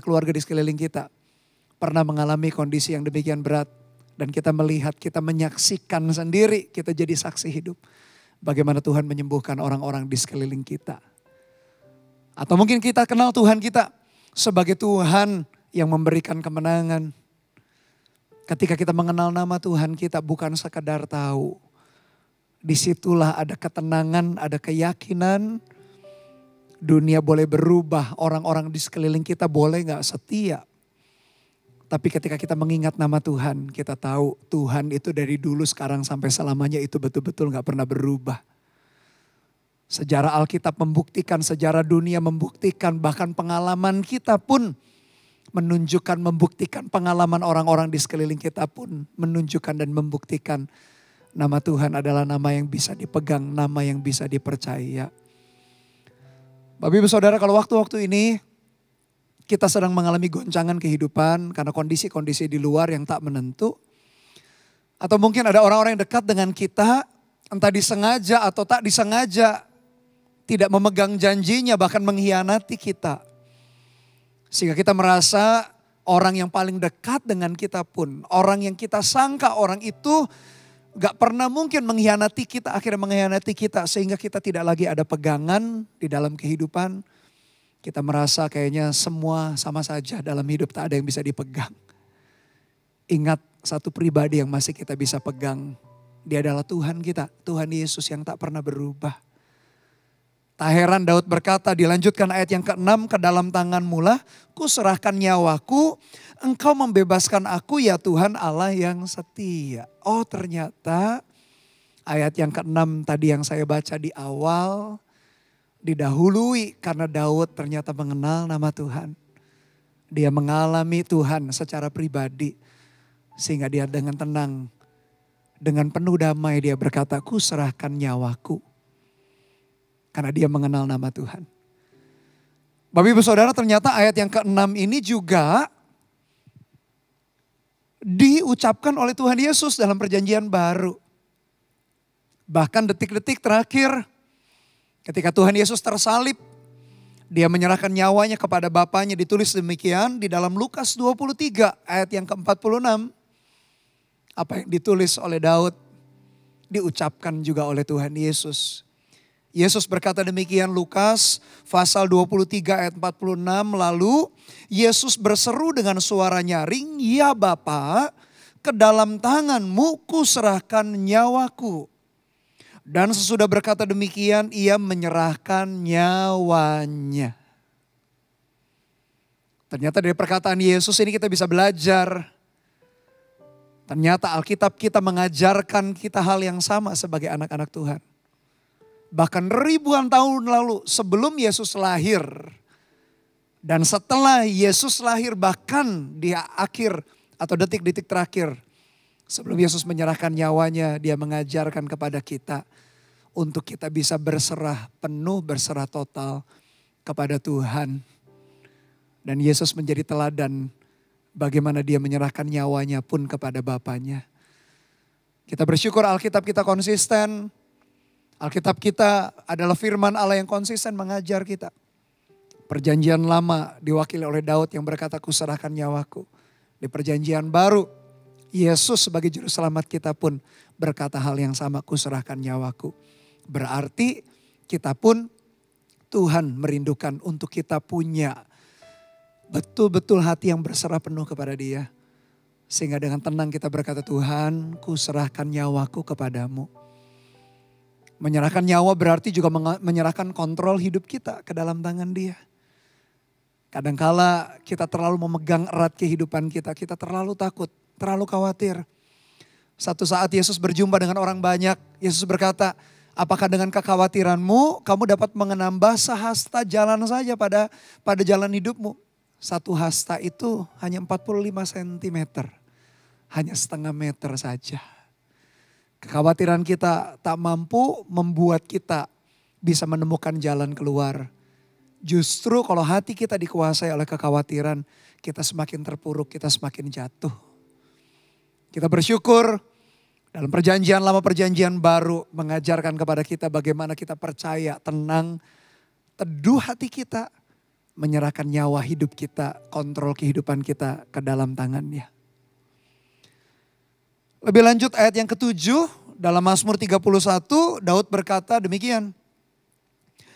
keluarga di sekeliling kita pernah mengalami kondisi yang demikian berat. Dan kita melihat, kita menyaksikan sendiri, kita jadi saksi hidup. Bagaimana Tuhan menyembuhkan orang-orang di sekeliling kita. Atau mungkin kita kenal Tuhan kita sebagai Tuhan yang memberikan kemenangan. Ketika kita mengenal nama Tuhan kita bukan sekadar tahu. Disitulah ada ketenangan, ada keyakinan. Dunia boleh berubah, orang-orang di sekeliling kita boleh gak setia. Tapi ketika kita mengingat nama Tuhan, kita tahu Tuhan itu dari dulu sekarang sampai selamanya itu betul-betul gak pernah berubah. Sejarah Alkitab membuktikan, sejarah dunia membuktikan, bahkan pengalaman kita pun menunjukkan, membuktikan, pengalaman orang-orang di sekeliling kita pun menunjukkan dan membuktikan nama Tuhan adalah nama yang bisa dipegang, nama yang bisa dipercaya. Bapak Ibu Saudara, kalau waktu-waktu ini kita sedang mengalami goncangan kehidupan karena kondisi-kondisi di luar yang tak menentu. Atau mungkin ada orang-orang yang dekat dengan kita, entah disengaja atau tak disengaja, tidak memegang janjinya bahkan mengkhianati kita. Sehingga kita merasa orang yang paling dekat dengan kita pun, orang yang kita sangka orang itu gak pernah mungkin mengkhianati kita, akhirnya mengkhianati kita. Sehingga kita tidak lagi ada pegangan di dalam kehidupan. Kita merasa kayaknya semua sama saja dalam hidup, tak ada yang bisa dipegang. Ingat satu pribadi yang masih kita bisa pegang. Dia adalah Tuhan kita, Tuhan Yesus yang tak pernah berubah. Tak heran Daud berkata, dilanjutkan ayat yang ke-6, ke dalam tangan-Mu lah kuserahkan nyawaku, Engkau membebaskan aku ya Tuhan Allah yang setia. Oh ternyata ayat yang ke-6 tadi yang saya baca di awal, didahului karena Daud ternyata mengenal nama Tuhan. Dia mengalami Tuhan secara pribadi, sehingga dia dengan tenang, dengan penuh damai dia berkata, kuserahkan nyawaku. Karena dia mengenal nama Tuhan. Bapak Ibu Saudara, ternyata ayat yang ke-6 ini juga diucapkan oleh Tuhan Yesus dalam perjanjian baru. Bahkan detik-detik terakhir ketika Tuhan Yesus tersalib, dia menyerahkan nyawanya kepada Bapaknya, ditulis demikian di dalam Lukas 23 ayat yang ke-46. Apa yang ditulis oleh Daud diucapkan juga oleh Tuhan Yesus. Yesus berkata demikian, Lukas pasal 23 ayat 46, lalu Yesus berseru dengan suara nyaring, ya Bapa, ke dalam tangan-Mu kuserahkan nyawaku. Dan sesudah berkata demikian, ia menyerahkan nyawanya. Ternyata dari perkataan Yesus ini kita bisa belajar. Ternyata Alkitab kita mengajarkan kita hal yang sama sebagai anak-anak Tuhan. Bahkan ribuan tahun lalu sebelum Yesus lahir Dan setelah Yesus lahir, bahkan di akhir atau detik-detik terakhir, sebelum Yesus menyerahkan nyawanya, dia mengajarkan kepada kita untuk kita bisa berserah penuh, berserah total kepada Tuhan. Dan Yesus menjadi teladan bagaimana dia menyerahkan nyawanya pun kepada Bapaknya. Kita bersyukur Alkitab kita konsisten. Alkitab kita adalah firman Allah yang konsisten mengajar kita. Perjanjian lama diwakili oleh Daud yang berkata, kuserahkan nyawaku. Di perjanjian baru, Yesus sebagai juru selamat kita pun berkata hal yang sama, kuserahkan nyawaku. Berarti kita pun Tuhan merindukan untuk kita punya betul-betul hati yang berserah penuh kepada Dia. Sehingga dengan tenang kita berkata, Tuhan, kuserahkan nyawaku kepadamu. Menyerahkan nyawa berarti juga menyerahkan kontrol hidup kita ke dalam tangan Dia. Kadangkala kita terlalu memegang erat kehidupan kita terlalu takut, terlalu khawatir. Satu saat Yesus berjumpa dengan orang banyak, Yesus berkata, apakah dengan kekhawatiranmu kamu dapat mengenambah sehasta jalan saja pada jalan hidupmu? Satu hasta itu hanya 45 cm, hanya setengah meter saja. Kekhawatiran kita tak mampu membuat kita bisa menemukan jalan keluar. Justru kalau hati kita dikuasai oleh kekhawatiran, kita semakin terpuruk, kita semakin jatuh. Kita bersyukur dalam perjanjian lama, perjanjian baru mengajarkan kepada kita bagaimana kita percaya, tenang, teduh hati kita, menyerahkan nyawa hidup kita, kontrol kehidupan kita ke dalam tangan-Nya. Lebih lanjut ayat yang ke-7 dalam Mazmur 31, Daud berkata demikian.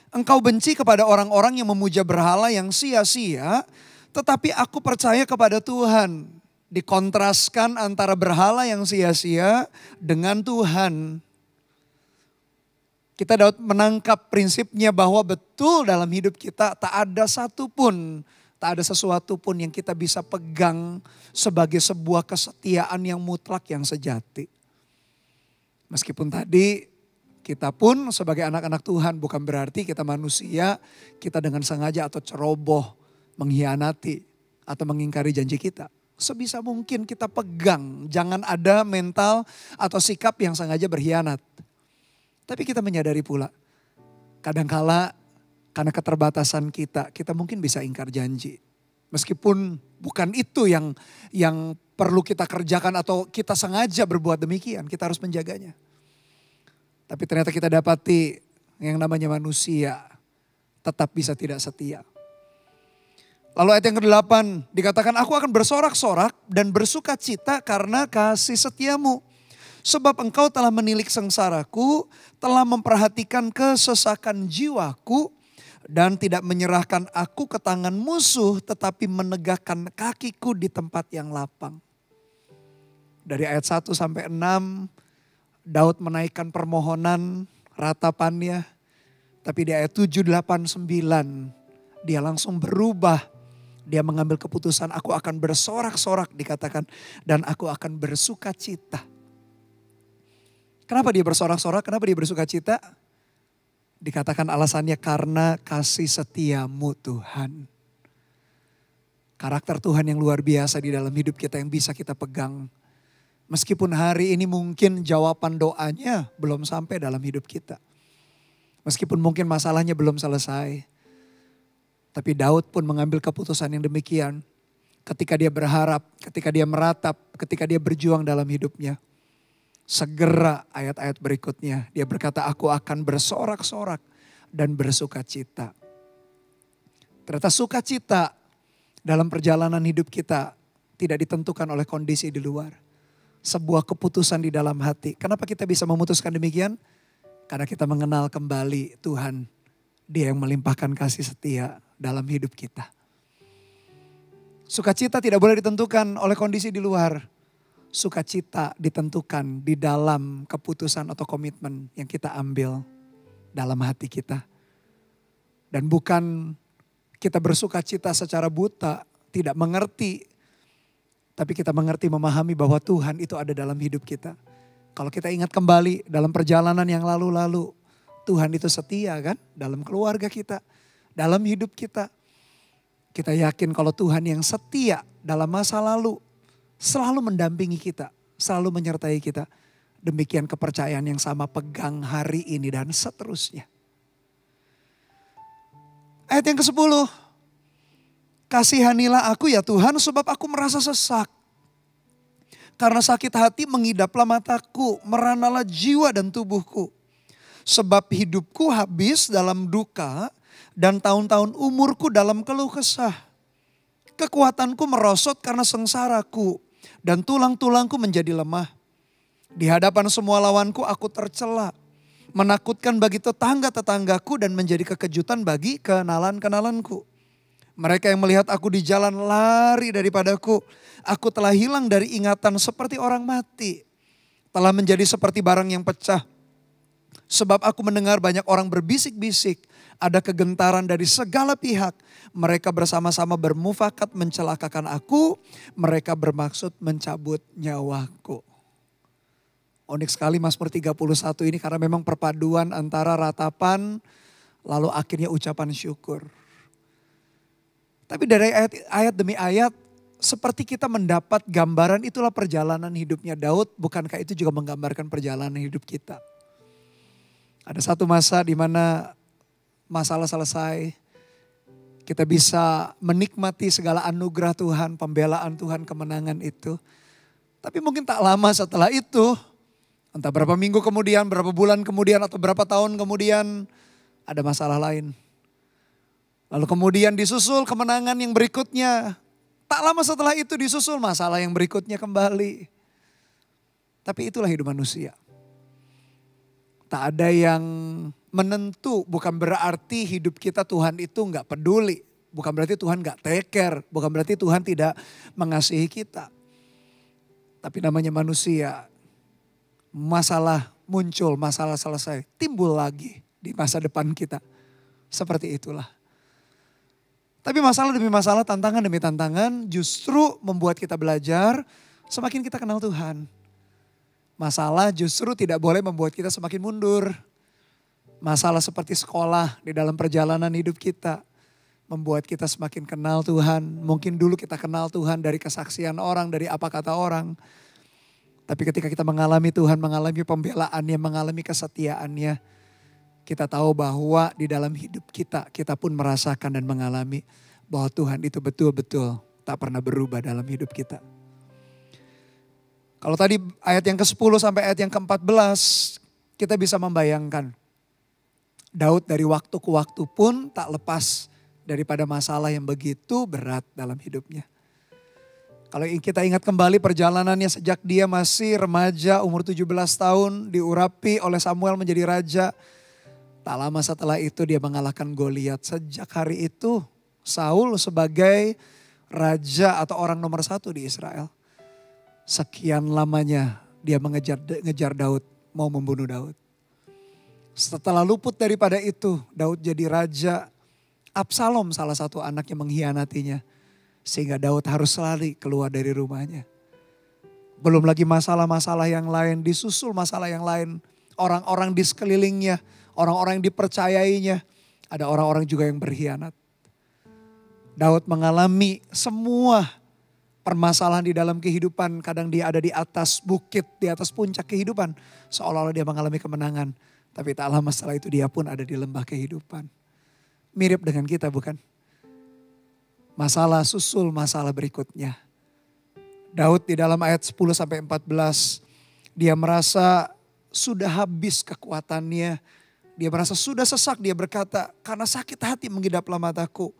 Engkau benci kepada orang-orang yang memuja berhala yang sia-sia, tetapi aku percaya kepada Tuhan. Dikontraskan antara berhala yang sia-sia dengan Tuhan. Kita dapat menangkap prinsipnya bahwa betul dalam hidup kita tak ada satupun, tak ada sesuatu pun yang kita bisa pegang sebagai sebuah kesetiaan yang mutlak, yang sejati. Meskipun tadi kita pun sebagai anak-anak Tuhan bukan berarti kita manusia, kita dengan sengaja atau ceroboh mengkhianati atau mengingkari janji kita. Sebisa mungkin kita pegang, jangan ada mental atau sikap yang sengaja berkhianat. Tapi kita menyadari pula, kadangkala karena keterbatasan kita mungkin bisa ingkar janji. Meskipun bukan itu yang perlu kita kerjakan atau kita sengaja berbuat demikian, kita harus menjaganya. Tapi ternyata kita dapati yang namanya manusia tetap bisa tidak setia. Lalu ayat yang ke-8 dikatakan, aku akan bersorak-sorak dan bersuka cita karena kasih setiamu. Sebab engkau telah menilik sengsaraku, telah memperhatikan kesesakan jiwaku, dan tidak menyerahkan aku ke tangan musuh, tetapi menegakkan kakiku di tempat yang lapang. Dari ayat 1 sampai 6, Daud menaikkan permohonan ratapannya. Tapi di ayat 7, 8, 9 dia langsung berubah. Dia mengambil keputusan, aku akan bersorak-sorak dikatakan. Dan aku akan bersuka cita. Kenapa dia bersorak-sorak? Kenapa dia bersuka cita? Dikatakan alasannya karena kasih setiamu Tuhan. Karakter Tuhan yang luar biasa di dalam hidup kita yang bisa kita pegang. Meskipun hari ini mungkin jawaban doanya belum sampai dalam hidup kita. Meskipun mungkin masalahnya belum selesai. Tapi Daud pun mengambil keputusan yang demikian. Ketika dia berharap, ketika dia meratap, ketika dia berjuang dalam hidupnya. Segera ayat-ayat berikutnya dia berkata, aku akan bersorak-sorak dan bersuka cita. Ternyata sukacita dalam perjalanan hidup kita tidak ditentukan oleh kondisi di luar. Sebuah keputusan di dalam hati. Kenapa kita bisa memutuskan demikian? Karena kita mengenal kembali Tuhan. Dia yang melimpahkan kasih setia dalam hidup kita. Sukacita tidak boleh ditentukan oleh kondisi di luar. Sukacita ditentukan di dalam keputusan atau komitmen yang kita ambil dalam hati kita. Dan bukan kita bersukacita secara buta, tidak mengerti. Tapi kita mengerti, memahami bahwa Tuhan itu ada dalam hidup kita. Kalau kita ingat kembali dalam perjalanan yang lalu-lalu, Tuhan itu setia kan dalam keluarga kita, dalam hidup kita. Kita yakin kalau Tuhan yang setia dalam masa lalu selalu mendampingi kita, selalu menyertai kita. Demikian kepercayaan yang sama pegang hari ini dan seterusnya. Ayat yang ke-10. Kasihanilah aku ya Tuhan sebab aku merasa sesak. Karena sakit hati mengidaplah mataku, meranalah jiwa dan tubuhku. Sebab hidupku habis dalam duka dan tahun-tahun umurku dalam keluh kesah. Kekuatanku merosot karena sengsaraku dan tulang-tulangku menjadi lemah. Di hadapan semua lawanku aku tercela. Menakutkan bagi tetangga-tetanggaku dan menjadi kekejutan bagi kenalan-kenalanku. Mereka yang melihat aku di jalan lari daripadaku. Aku telah hilang dari ingatan seperti orang mati. Telah menjadi seperti barang yang pecah. Sebab aku mendengar banyak orang berbisik-bisik. Ada kegentaran dari segala pihak. Mereka bersama-sama bermufakat mencelakakan aku. Mereka bermaksud mencabut nyawaku. Unik sekali Mazmur 31 ini karena memang perpaduan antara ratapan lalu akhirnya ucapan syukur. Tapi dari ayat demi ayat seperti kita mendapat gambaran itulah perjalanan hidupnya Daud. Bukankah itu juga menggambarkan perjalanan hidup kita? Ada satu masa di mana masalah selesai. Kita bisa menikmati segala anugerah Tuhan, pembelaan Tuhan, kemenangan itu. Tapi mungkin tak lama setelah itu, entah berapa minggu kemudian, berapa bulan kemudian, atau berapa tahun kemudian, ada masalah lain. Lalu kemudian disusul kemenangan yang berikutnya. Tak lama setelah itu disusul masalah yang berikutnya kembali. Tapi itulah hidup manusia. Tak ada yang menentu, bukan berarti hidup kita Tuhan itu gak peduli. Bukan berarti Tuhan gak take care, bukan berarti Tuhan tidak mengasihi kita. Tapi namanya manusia, masalah muncul, masalah selesai, timbul lagi di masa depan kita. Seperti itulah. Tapi masalah demi masalah, tantangan demi tantangan justru membuat kita belajar semakin kita kenal Tuhan. Masalah justru tidak boleh membuat kita semakin mundur. Masalah seperti sekolah di dalam perjalanan hidup kita membuat kita semakin kenal Tuhan. Mungkin dulu kita kenal Tuhan dari kesaksian orang, dari apa kata orang. Tapi ketika kita mengalami Tuhan, mengalami pembelaannya, mengalami kesetiaannya, kita tahu bahwa di dalam hidup kita, kita pun merasakan dan mengalami bahwa Tuhan itu betul-betul tak pernah berubah dalam hidup kita. Kalau tadi ayat yang ke-10 sampai ayat yang ke-14, kita bisa membayangkan. Daud dari waktu ke waktu pun tak lepas daripada masalah yang begitu berat dalam hidupnya. Kalau kita ingat kembali perjalanannya sejak dia masih remaja, umur 17 tahun, diurapi oleh Samuel menjadi raja. Tak lama setelah itu dia mengalahkan Goliat. Sejak hari itu Saul sebagai raja atau orang nomor 1 di Israel. Sekian lamanya dia mengejar Daud, mau membunuh Daud. Setelah luput daripada itu, Daud jadi raja. Absalom salah satu anaknya mengkhianatinya. Sehingga Daud harus lari keluar dari rumahnya. Belum lagi masalah-masalah yang lain, disusul masalah yang lain. Orang-orang di sekelilingnya, orang-orang yang dipercayainya. Ada orang-orang juga yang berkhianat. Daud mengalami semua permasalahan di dalam kehidupan. Kadang dia ada di atas bukit, di atas puncak kehidupan. Seolah-olah dia mengalami kemenangan. Tapi tak lama setelah itu dia pun ada di lembah kehidupan. Mirip dengan kita bukan? Masalah susul masalah berikutnya. Daud di dalam ayat 10 sampai 14. Dia merasa sudah habis kekuatannya. Dia merasa sudah sesak. Dia berkata, karena sakit hati mengidaplah mataku.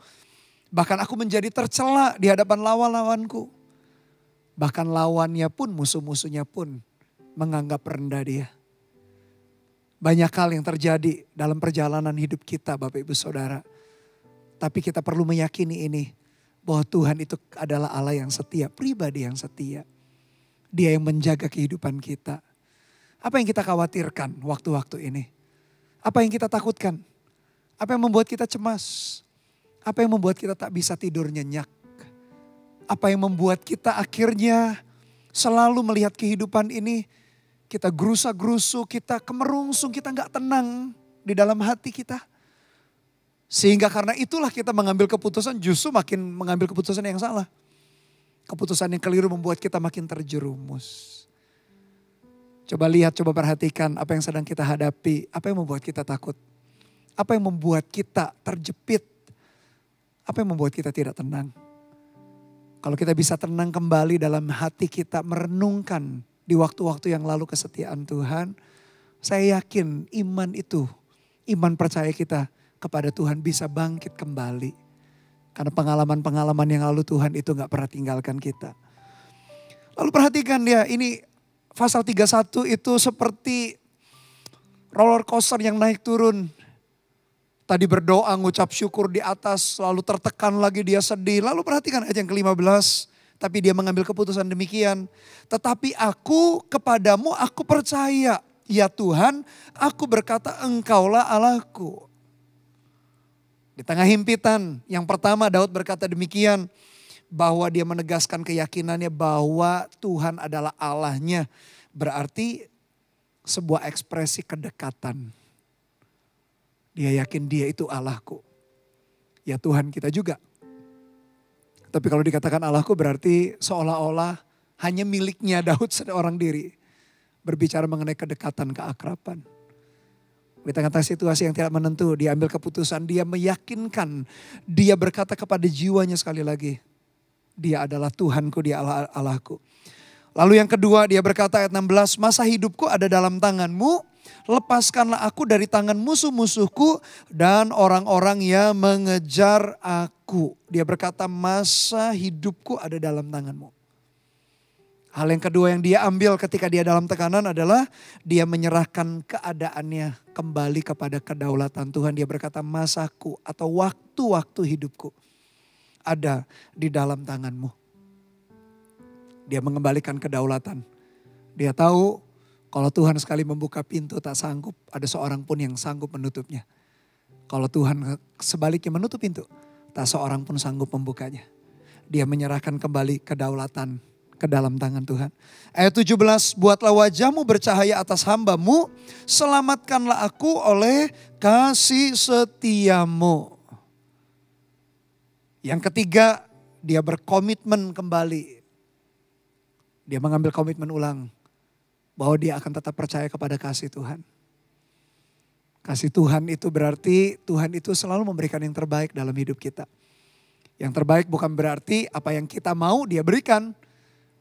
Bahkan aku menjadi tercela di hadapan lawan-lawanku. Bahkan lawannya pun, musuh-musuhnya pun menganggap rendah dia. Banyak hal yang terjadi dalam perjalanan hidup kita Bapak Ibu Saudara. Tapi kita perlu meyakini ini. Bahwa Tuhan itu adalah Allah yang setia, pribadi yang setia. Dia yang menjaga kehidupan kita. Apa yang kita khawatirkan waktu-waktu ini? Apa yang kita takutkan? Apa yang membuat kita cemas? Apa yang membuat kita tak bisa tidur nyenyak? Apa yang membuat kita akhirnya selalu melihat kehidupan ini, kita gerusa-gerusu, kita kemerungsung, kita gak tenang di dalam hati kita. Sehingga karena itulah kita mengambil keputusan justru makin mengambil keputusan yang salah. Keputusan yang keliru membuat kita makin terjerumus. Coba lihat, coba perhatikan apa yang sedang kita hadapi. Apa yang membuat kita takut? Apa yang membuat kita terjepit? Apa yang membuat kita tidak tenang? Kalau kita bisa tenang kembali dalam hati kita merenungkan di waktu-waktu yang lalu kesetiaan Tuhan. Saya yakin iman itu, iman percaya kita kepada Tuhan bisa bangkit kembali. Karena pengalaman-pengalaman yang lalu Tuhan itu gak pernah tinggalkan kita. Lalu perhatikan ya, ini pasal 31 itu seperti roller coaster yang naik turun. Tadi berdoa, ngucap syukur di atas, lalu tertekan lagi dia sedih. Lalu perhatikan ayat yang ke-15. Tapi dia mengambil keputusan demikian. Tetapi aku kepadamu, aku percaya. Ya Tuhan, aku berkata engkaulah Allahku. Di tengah himpitan, yang pertama Daud berkata demikian. Bahwa dia menegaskan keyakinannya bahwa Tuhan adalah Allahnya. Berarti sebuah ekspresi kedekatan. Dia yakin dia itu Allahku. Ya Tuhan kita juga. Tapi kalau dikatakan Allahku berarti seolah-olah hanya miliknya Daud seorang diri. Berbicara mengenai kedekatan, keakraban. Di tengah-tengah situasi yang tidak menentu, dia ambil keputusan, dia meyakinkan. Dia berkata kepada jiwanya sekali lagi. Dia adalah Tuhanku, dia Allahku. Lalu yang kedua dia berkata ayat 16, masa hidupku ada dalam tanganmu. Lepaskanlah aku dari tangan musuh-musuhku dan orang-orang yang mengejar aku. Dia berkata masa hidupku ada dalam tanganmu. Hal yang kedua yang dia ambil ketika dia dalam tekanan adalah dia menyerahkan keadaannya kembali kepada kedaulatan Tuhan. Dia berkata masaku atau waktu-waktu hidupku ada di dalam tanganmu. Dia mengembalikan kedaulatan. Dia tahu kalau Tuhan sekali membuka pintu tak sanggup ada seorang pun yang sanggup menutupnya. Kalau Tuhan sebaliknya menutup pintu tak seorang pun sanggup membukanya. Dia menyerahkan kembali kedaulatan ke dalam tangan Tuhan. Ayat 17, buatlah wajahmu bercahaya atas hambamu, selamatkanlah aku oleh kasih setiamu. Yang ketiga, dia berkomitmen kembali. Dia mengambil komitmen ulang bahwa dia akan tetap percaya kepada kasih Tuhan. Kasih Tuhan itu berarti Tuhan itu selalu memberikan yang terbaik dalam hidup kita. Yang terbaik bukan berarti apa yang kita mau dia berikan.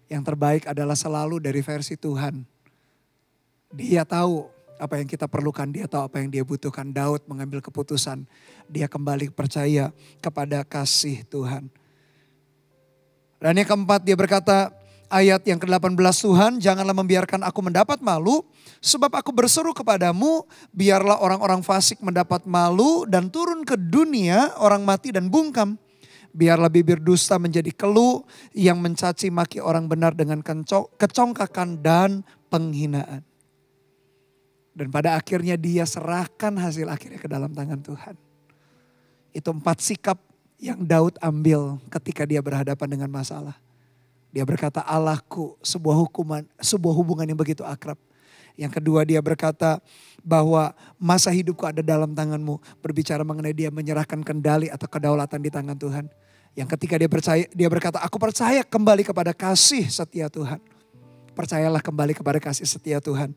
Yang terbaik adalah selalu dari versi Tuhan. Dia tahu apa yang kita perlukan, dia tahu apa yang dia butuhkan. Daud mengambil keputusan, dia kembali percaya kepada kasih Tuhan. Dan yang keempat dia berkata, ayat yang ke-18, Tuhan janganlah membiarkan aku mendapat malu, sebab aku berseru kepadamu, biarlah orang-orang fasik mendapat malu dan turun ke dunia orang mati dan bungkam. Biarlah bibir dusta menjadi keluh yang mencaci maki orang benar dengan kecongkakan dan penghinaan. Dan pada akhirnya dia serahkan hasil akhirnya ke dalam tangan Tuhan. Itu 4 sikap yang Daud ambil ketika dia berhadapan dengan masalah. Dia berkata Allahku, sebuah hubungan yang begitu akrab. Yang kedua dia berkata bahwa masa hidupku ada dalam tanganmu. Berbicara mengenai dia menyerahkan kendali atau kedaulatan di tangan Tuhan. Yang ketika dia berkata aku percaya kembali kepada kasih setia Tuhan. Percayalah kembali kepada kasih setia Tuhan.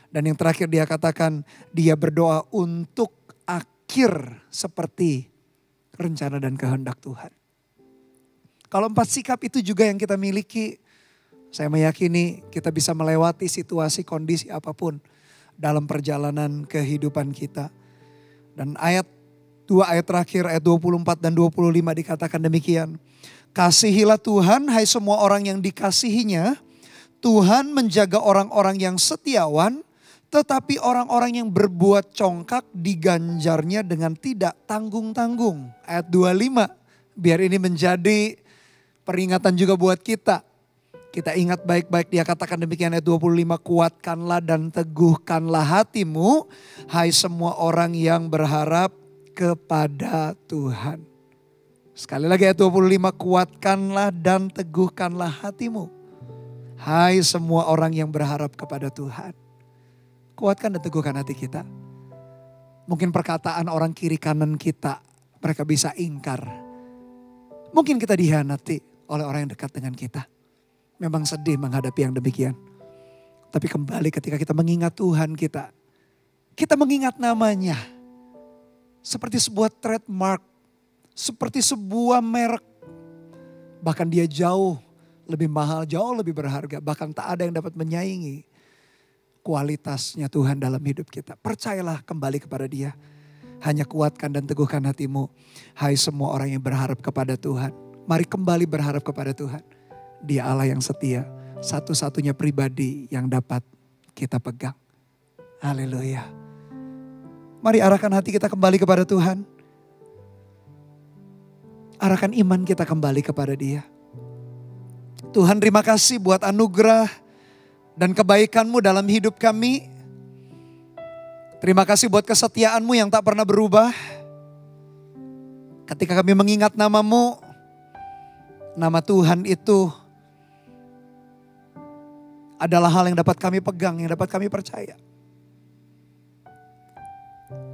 Dan yang terakhir dia katakan dia berdoa untuk akhir seperti rencana dan kehendak Tuhan. Kalau 4 sikap itu juga yang kita miliki, saya meyakini kita bisa melewati situasi kondisi apapun dalam perjalanan kehidupan kita. Dan dua ayat terakhir ayat 24 dan 25 dikatakan demikian. Kasihilah Tuhan hai semua orang yang dikasihinya. Tuhan menjaga orang-orang yang setiawan. Tetapi orang-orang yang berbuat congkak diganjarnya dengan tidak tanggung-tanggung. Ayat 25 biar ini menjadi peringatan juga buat kita. Kita ingat baik-baik dia katakan demikian ayat 25. Kuatkanlah dan teguhkanlah hatimu. Hai semua orang yang berharap kepada Tuhan. Sekali lagi ayat 25. Kuatkanlah dan teguhkanlah hatimu. Hai semua orang yang berharap kepada Tuhan. Kuatkan dan teguhkan hati kita. Mungkin perkataan orang kiri kanan kita mereka bisa ingkar. Mungkin kita dihianati oleh orang yang dekat dengan kita. Memang sedih menghadapi yang demikian. Tapi kembali ketika kita mengingat Tuhan kita mengingat namanya. Seperti sebuah trademark, seperti sebuah merek. Bahkan dia jauh lebih mahal, jauh lebih berharga. Bahkan tak ada yang dapat menyaingi kualitasnya Tuhan dalam hidup kita. Percayalah kembali kepada dia. Hanya kuatkan dan teguhkan hatimu. Hai semua orang yang berharap kepada Tuhan. Mari kembali berharap kepada Tuhan. Dia Allah yang setia. Satu-satunya pribadi yang dapat kita pegang. Haleluya. Mari arahkan hati kita kembali kepada Tuhan. Arahkan iman kita kembali kepada Dia. Tuhan, terima kasih buat anugerah dan kebaikan-Mu dalam hidup kami. Terima kasih buat kesetiaan-Mu yang tak pernah berubah. Ketika kami mengingat nama-Mu, nama Tuhan itu adalah hal yang dapat kami pegang, yang dapat kami percaya.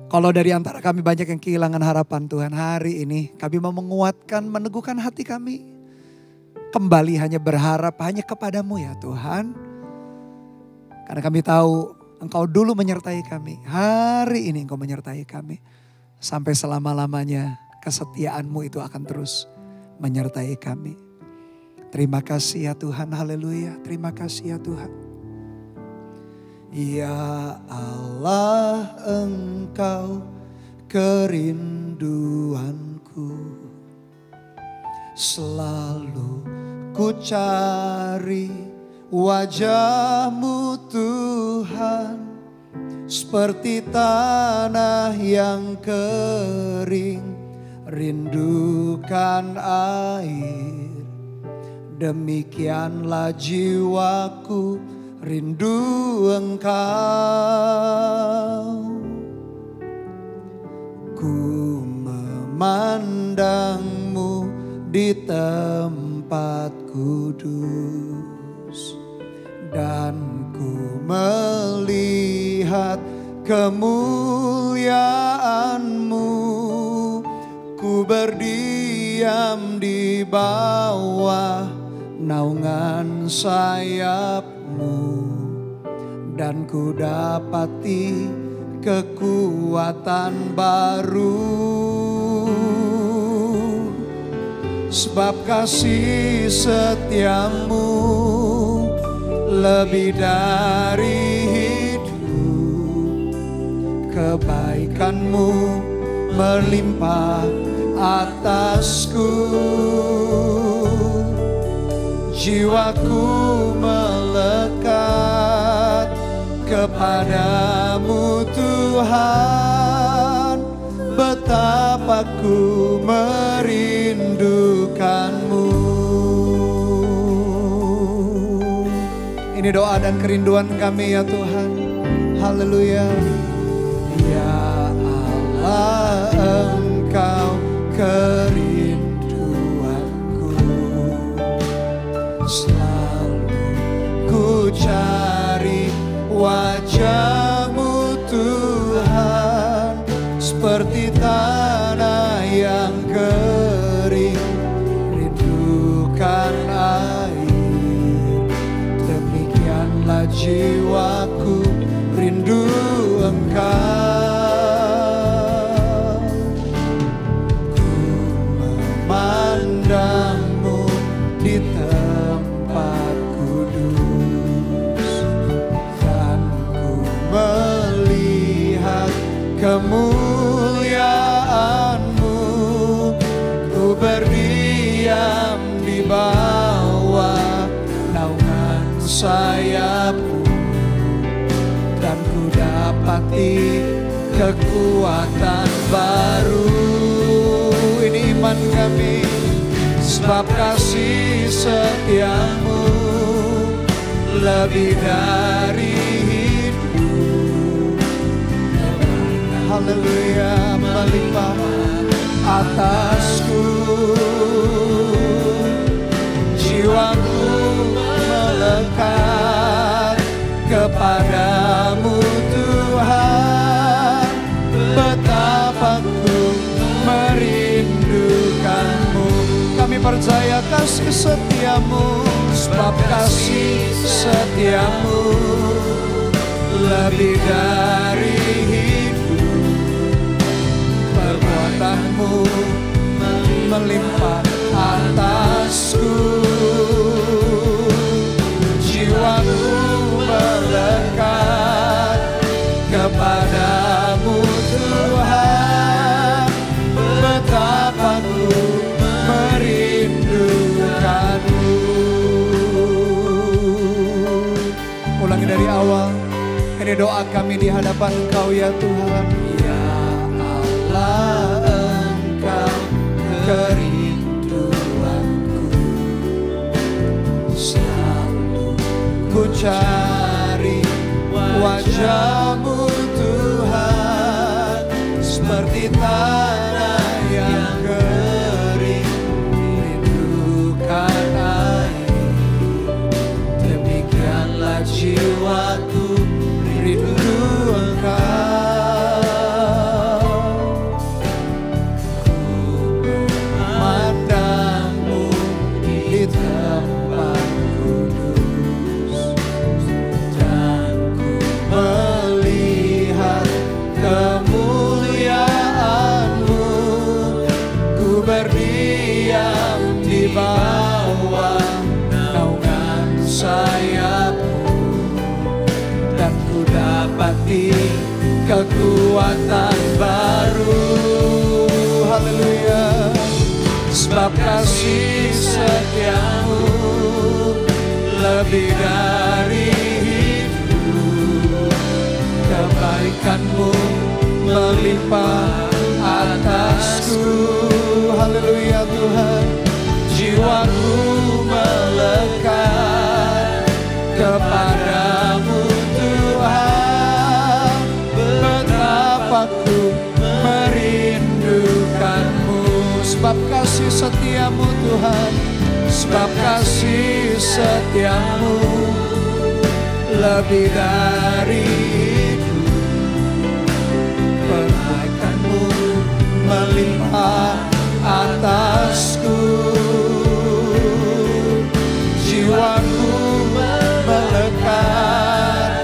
Kalau dari antara kami banyak yang kehilangan harapan Tuhan, hari ini kami mau menguatkan, meneguhkan hati kami. Kembali hanya berharap hanya kepadamu ya Tuhan. Karena kami tahu Engkau dulu menyertai kami. Hari ini Engkau menyertai kami. Sampai selama-lamanya kesetiaan-Mu itu akan terus menyertai kami. Terima kasih ya Tuhan, haleluya. Terima kasih ya Tuhan. Ya Allah, Engkau kerinduanku. Selalu ku cari wajah-Mu Tuhan. Seperti tanah yang kering, rindukan air. Demikianlah jiwaku rindu Engkau. Ku memandang-Mu di tempat kudus. Dan ku melihat kemuliaan-Mu. Ku berdiam di bawah naungan sayap-Mu. Dan ku dapati kekuatan baru. Sebab kasih setia-Mu lebih dari hidup. Kebaikan-Mu melimpah atasku. Jiwaku melekat kepadamu Tuhan. Betapa ku merindukan-Mu. Ini doa dan kerinduan kami ya Tuhan. Haleluya. Ya Allah, Engkau kerinduanku. Selalu ku cari wajah-Mu Tuhan. Seperti tanah yang kering, rindukan air. Demikianlah jiwaku rindu Engkau. Ku memandang-Mu di tempat kudus. Dan ku melihat kemuliaan-Mu. Ku berdiam di bawah naungan sayap-Mu. Dan ku dapati kekuatan baru. Ini iman kami. Sebab kasih setia-Mu lebih dari hidup. Haleluya, melimpah atasku. Jiwaku melekat kepadamu Tuhan. Betapa ku merindukan kasih setiamu, sebab kasih setiamu lebih dari hidup. Perbuatanmu melimpah atasku, jiwaku melekat kepadamu Tuhan. Betapa ku merindukanmu. Ulangi dari awal. Ini doa kami di hadapan Engkau ya Tuhan. Ya Allah, Engkau kerinduanku. Selalu ku cari wajah-Mu Tuhan, seperti tanah yang kering rindukan air. Demikianlah jiwaku rindu Engkau. Ku memandangmu di tempat kudus, dan ku melihat kemuliaan-Mu. Ku berdiam di bawah naungan sayap-Mu, dan ku dapati kekuatan baru. Haleluya. Sebab kasih setiamu lebih dari hidup. Kebaikan-Mu melimpah atasku. Haleluya Tuhan. Jiwaku melekat kepadamu Tuhan. Betapa ku merindukanmu. Sebab kasih setiamu Tuhan, sebab kasih setiamu lebih dari hidup. Kebaikan-Mu melimpah atasku. Jiwaku melekat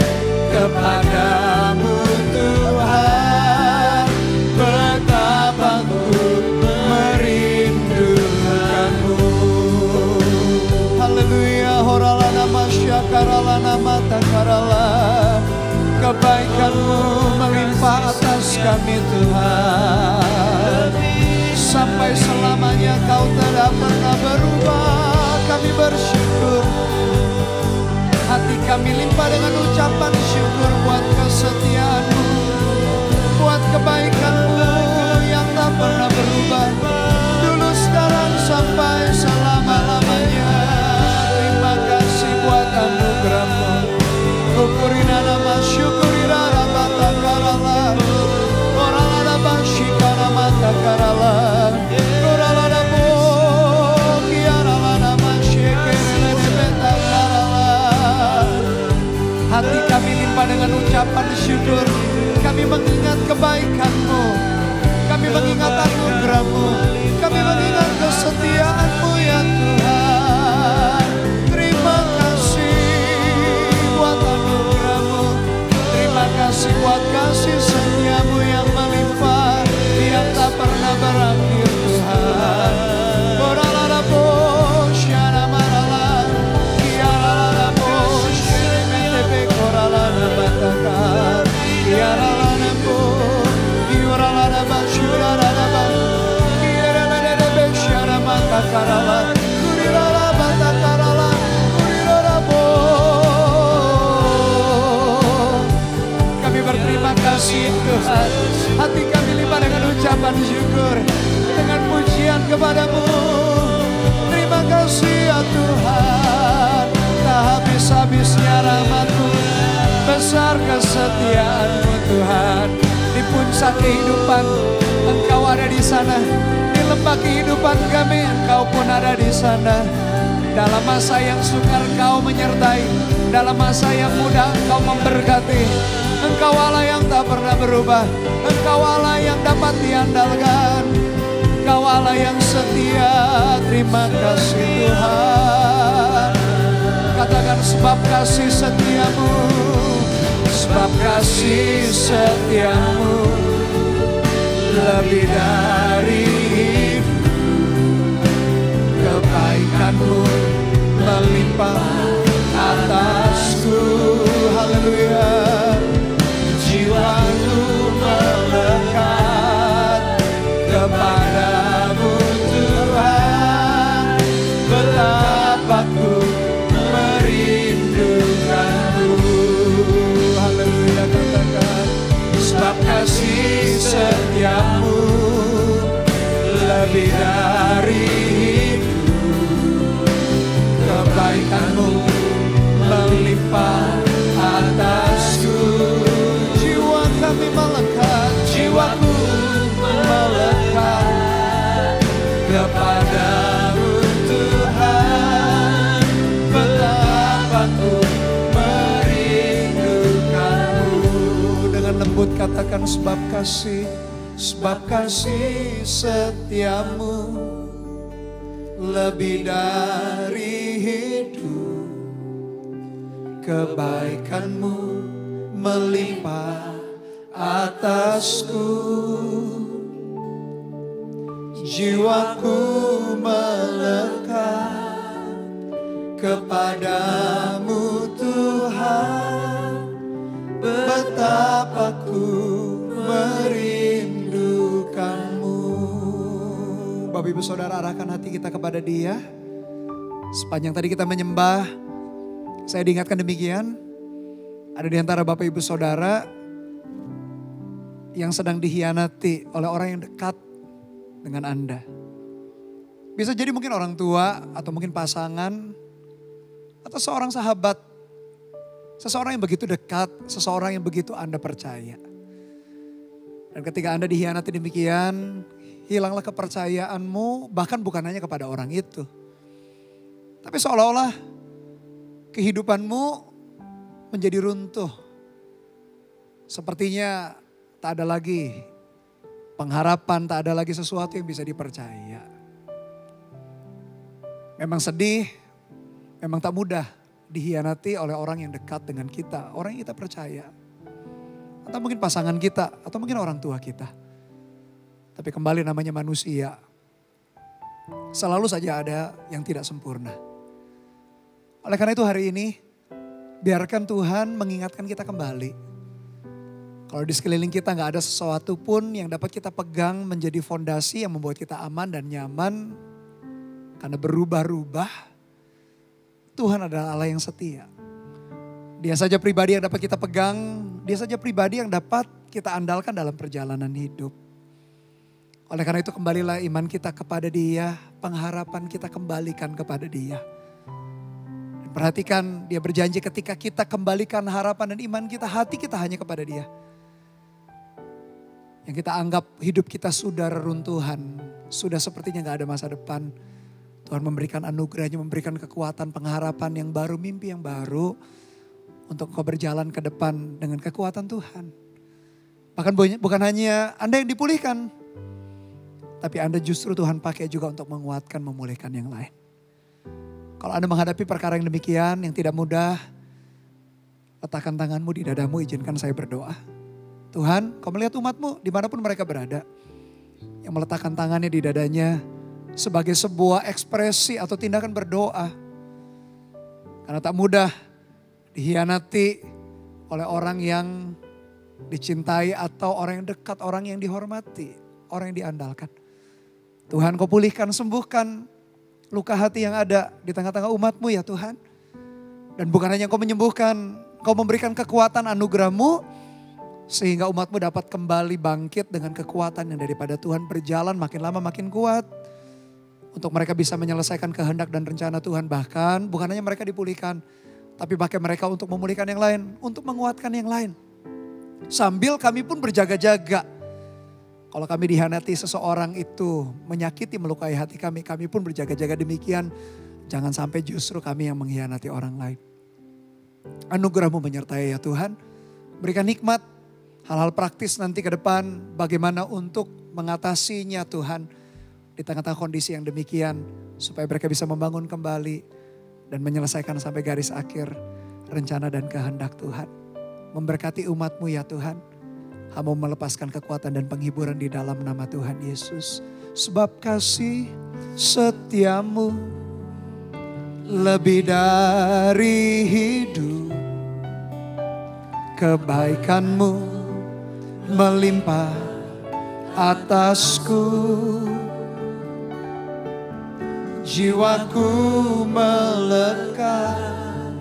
kepadamu Tuhan. Betapa ku merindukanmu. Haleluya. Horalana masyakaralana matakarala. Kebaikan-Mu melimpah atas kami Tuhan. Sampai selamanya Kau tidak pernah berubah. Kami bersyukur. Hati kami limpah dengan ucapan syukur buat kesetiaan-Mu, buat kebaikan-Mu yang tak pernah berubah, dulu sekarang sampai selama-lamanya. Terima kasih buat anugerah-Mu. Ukurina nama syukurina mata karala, orala bashikana mata karala, orala bo kiara nama syekere beta karala. Hati kami limpah dengan ucapan syukur. Kami mengingat kebaikan-Mu, kami mengingat anugerah-Mu, kami mengingat kesetiaan-Mu ya Tuhan. Terima kasih buat anugerah-Mu, terima kasih buat kasih setia-Mu yang melimpah, yang tak pernah berakhir Tuhan. Boralabo syara marala, kiaralabo syemete koralana bataka, kiaralabo kiaralana basyuralana, kiaralana syara matakarala, kurirala matakarala, kuriralabo. Kami berterima kasih Tuhan. Hati kami limpah dengan ucapan syukur, dengan pujian kepada-Mu. Terima kasih ya Tuhan. Tak habis-habisnya rahmat-Mu, besar kesetiaan-Mu Tuhan. Di puncak kehidupan Engkau ada di sana. Di lembah kehidupan kami Engkau pun ada di sana. Dalam masa yang sukar Engkau menyertai, dalam masa yang mudah Engkau memberkati. Engkau Allah yang tak pernah berubah, Engkau Allah yang dapat diandalkan. Engkau Allah yang setia, terima kasih Tuhan. Katakan sebab kasih setiamu, sebab kasih setiamu lebih dari hidup. Kebaikanmu melimpah atasku. Haleluya. Jiwaku melekat kepadamu Tuhan. Betapa ku merindukanmu. Haleluya. Katakan sebab kasih setiamu lebih dari hidup. Kebaikanmu melimpah atasku. Jiwa kami melekat, jiwaku melekat kepadamu Tuhan. Betapa ku merindukanmu. Dengan lembut katakan sebab kasih setiamu lebih dari hidup. Kebaikanmu melimpah atasku. Jiwaku melekat kepadamu Tuhan. Betapa ku merindukanmu. Bapak Ibu Saudara, arahkan hati kita kepada Dia. Sepanjang tadi kita menyembah, saya diingatkan demikian. Ada di antara Bapak Ibu Saudara yang sedang dihianati oleh orang yang dekat dengan Anda. Bisa jadi mungkin orang tua atau mungkin pasangan atau seorang sahabat. Seseorang yang begitu dekat, seseorang yang begitu Anda percaya. Dan ketika Anda dihianati demikian, hilanglah kepercayaanmu, bahkan bukan hanya kepada orang itu. Tapi seolah-olah kehidupanmu menjadi runtuh. Sepertinya tak ada lagi pengharapan, tak ada lagi sesuatu yang bisa dipercaya. Memang sedih, memang tak mudah dihianati oleh orang yang dekat dengan kita, orang yang kita percaya. Atau mungkin pasangan kita, atau mungkin orang tua kita. Tapi kembali namanya manusia, selalu saja ada yang tidak sempurna. Oleh karena itu hari ini, biarkan Tuhan mengingatkan kita kembali. Kalau di sekeliling kita gak ada sesuatu pun yang dapat kita pegang menjadi fondasi yang membuat kita aman dan nyaman. Karena berubah-ubah, Tuhan adalah Allah yang setia. Dia saja pribadi yang dapat kita pegang, dia saja pribadi yang dapat kita andalkan dalam perjalanan hidup. Oleh karena itu kembalilah iman kita kepada Dia, pengharapan kita kembalikan kepada Dia. Dan perhatikan, Dia berjanji ketika kita kembalikan harapan dan iman kita, hati kita hanya kepada Dia. Yang kita anggap hidup kita sudah reruntuhan, sudah sepertinya gak ada masa depan. Tuhan memberikan anugerahnya, memberikan kekuatan, pengharapan yang baru, mimpi yang baru. Untuk kau berjalan ke depan dengan kekuatan Tuhan. Bahkan bukan hanya Anda yang dipulihkan. Tapi Anda justru Tuhan pakai juga untuk menguatkan, memulihkan yang lain. Kalau Anda menghadapi perkara yang demikian, yang tidak mudah. Letakkan tanganmu di dadamu, izinkan saya berdoa. Tuhan, kau melihat umatmu dimanapun mereka berada. Yang meletakkan tangannya di dadanya sebagai sebuah ekspresi atau tindakan berdoa. Karena tak mudah dihianati oleh orang yang dicintai atau orang yang dekat, orang yang dihormati, orang yang diandalkan. Tuhan kau pulihkan, sembuhkan luka hati yang ada di tengah-tengah umatmu ya Tuhan. Dan bukan hanya kau menyembuhkan, kau memberikan kekuatan anugerahmu sehingga umatmu dapat kembali bangkit dengan kekuatan yang daripada Tuhan, berjalan makin lama makin kuat. Untuk mereka bisa menyelesaikan kehendak dan rencana Tuhan. Bahkan bukan hanya mereka dipulihkan, tapi pakai mereka untuk memulihkan yang lain, untuk menguatkan yang lain. Sambil kami pun berjaga-jaga. Kalau kami dihianati seseorang itu menyakiti, melukai hati kami, kami pun berjaga-jaga demikian. Jangan sampai justru kami yang mengkhianati orang lain. Anugerah-Mu menyertai ya Tuhan. Berikan hikmat, hal-hal praktis nanti ke depan. Bagaimana untuk mengatasinya Tuhan. di tengah-tengah kondisi yang demikian, supaya mereka bisa membangun kembali dan menyelesaikan sampai garis akhir rencana dan kehendak Tuhan. Memberkati umat-Mu ya Tuhan. Hamba melepaskan kekuatan dan penghiburan di dalam nama Tuhan Yesus. Sebab kasih setiamu lebih dari hidup. Kebaikanmu melimpah atasku. Jiwaku melekat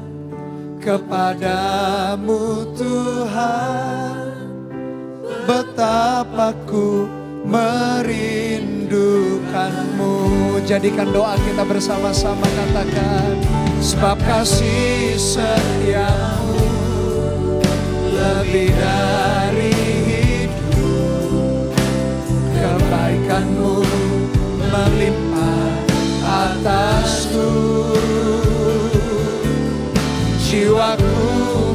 kepadamu Tuhan. Betapa ku merindukanmu. Jadikan doa kita bersama-sama, katakan. Sebab kasih setiamu lebih dari hidup. Kebaikanmu melimpah atasku. Jiwaku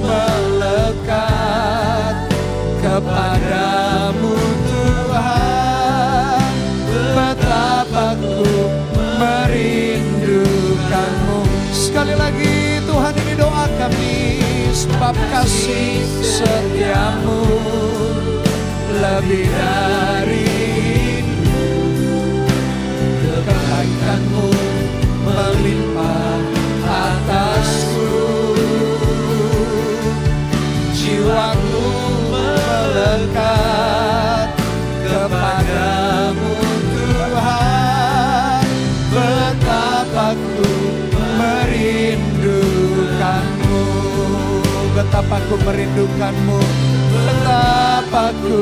melekat kepadamu Tuhan. Betapa ku merindukanmu. Sekali lagi Tuhan, ini doa kami. Sebab kasih setiamu lebih dari hidup. Kebaikanmu melimpah atasku. Jiwaku melekat kepadamu Tuhan. Betapa ku merindukanmu. Betapa ku merindukanmu. Betapa ku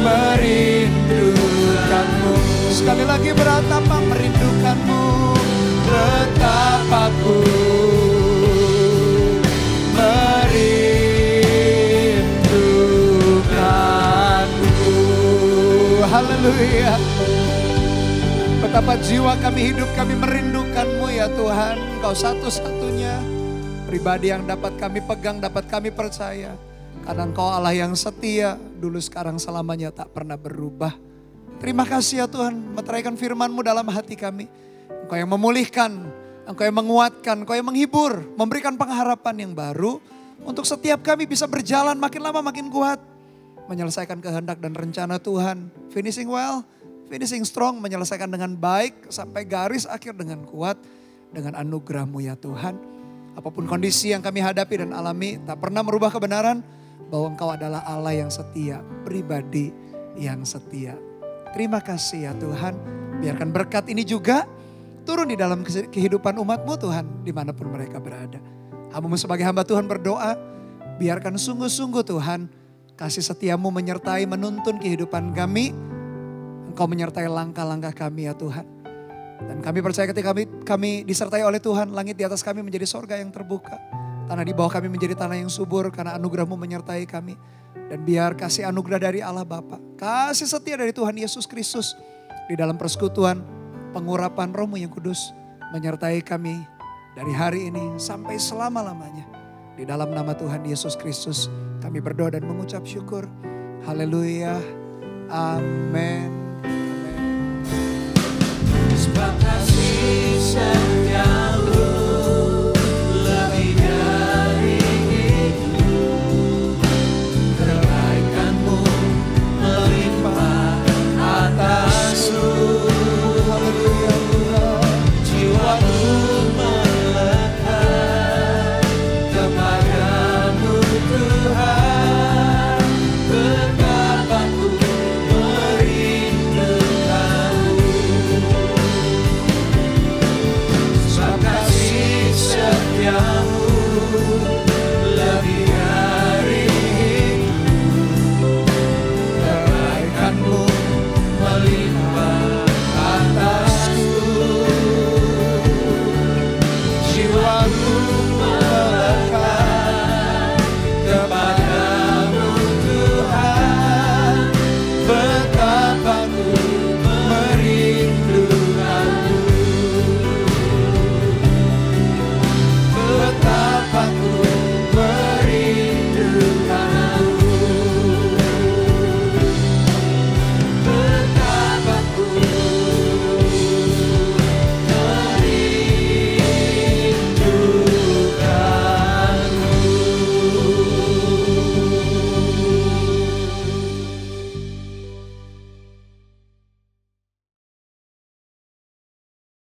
merindukanmu. Sekali lagi, betapa merindukanmu. Betapa ku merindukanmu. Haleluya. Betapa jiwa kami, hidup kami merindukanmu ya Tuhan. Engkau satu-satunya pribadi yang dapat kami pegang, dapat kami percaya. Karena Engkau Allah yang setia, dulu sekarang selamanya tak pernah berubah. Terima kasih ya Tuhan, meteraikan firman-Mu dalam hati kami. Engkau yang memulihkan, Engkau yang menguatkan, Engkau yang menghibur, memberikan pengharapan yang baru. Untuk setiap kami bisa berjalan makin lama makin kuat. Menyelesaikan kehendak dan rencana Tuhan. Finishing well, finishing strong, menyelesaikan dengan baik sampai garis akhir dengan kuat. Dengan anugerah-Mu ya Tuhan. Apapun kondisi yang kami hadapi dan alami, tak pernah merubah kebenaran bahwa Engkau adalah Allah yang setia, pribadi yang setia. Terima kasih ya Tuhan. Biarkan berkat ini juga turun di dalam kehidupan umat-Mu Tuhan, dimanapun mereka berada. Hamba-Mu sebagai hamba Tuhan berdoa, biarkan sungguh-sungguh Tuhan, kasih setiamu menyertai, menuntun kehidupan kami. Engkau menyertai langkah-langkah kami ya Tuhan. Dan kami percaya ketika kami disertai oleh Tuhan, langit di atas kami menjadi sorga yang terbuka. Tanah di bawah kami menjadi tanah yang subur karena anugerah-Mu menyertai kami. Dan biar kasih anugerah dari Allah Bapa, kasih setia dari Tuhan Yesus Kristus di dalam persekutuan, pengurapan Roh-Mu yang kudus menyertai kami dari hari ini sampai selama-lamanya. Di dalam nama Tuhan Yesus Kristus kami berdoa dan mengucap syukur. Haleluya. Amin. Sebab kasih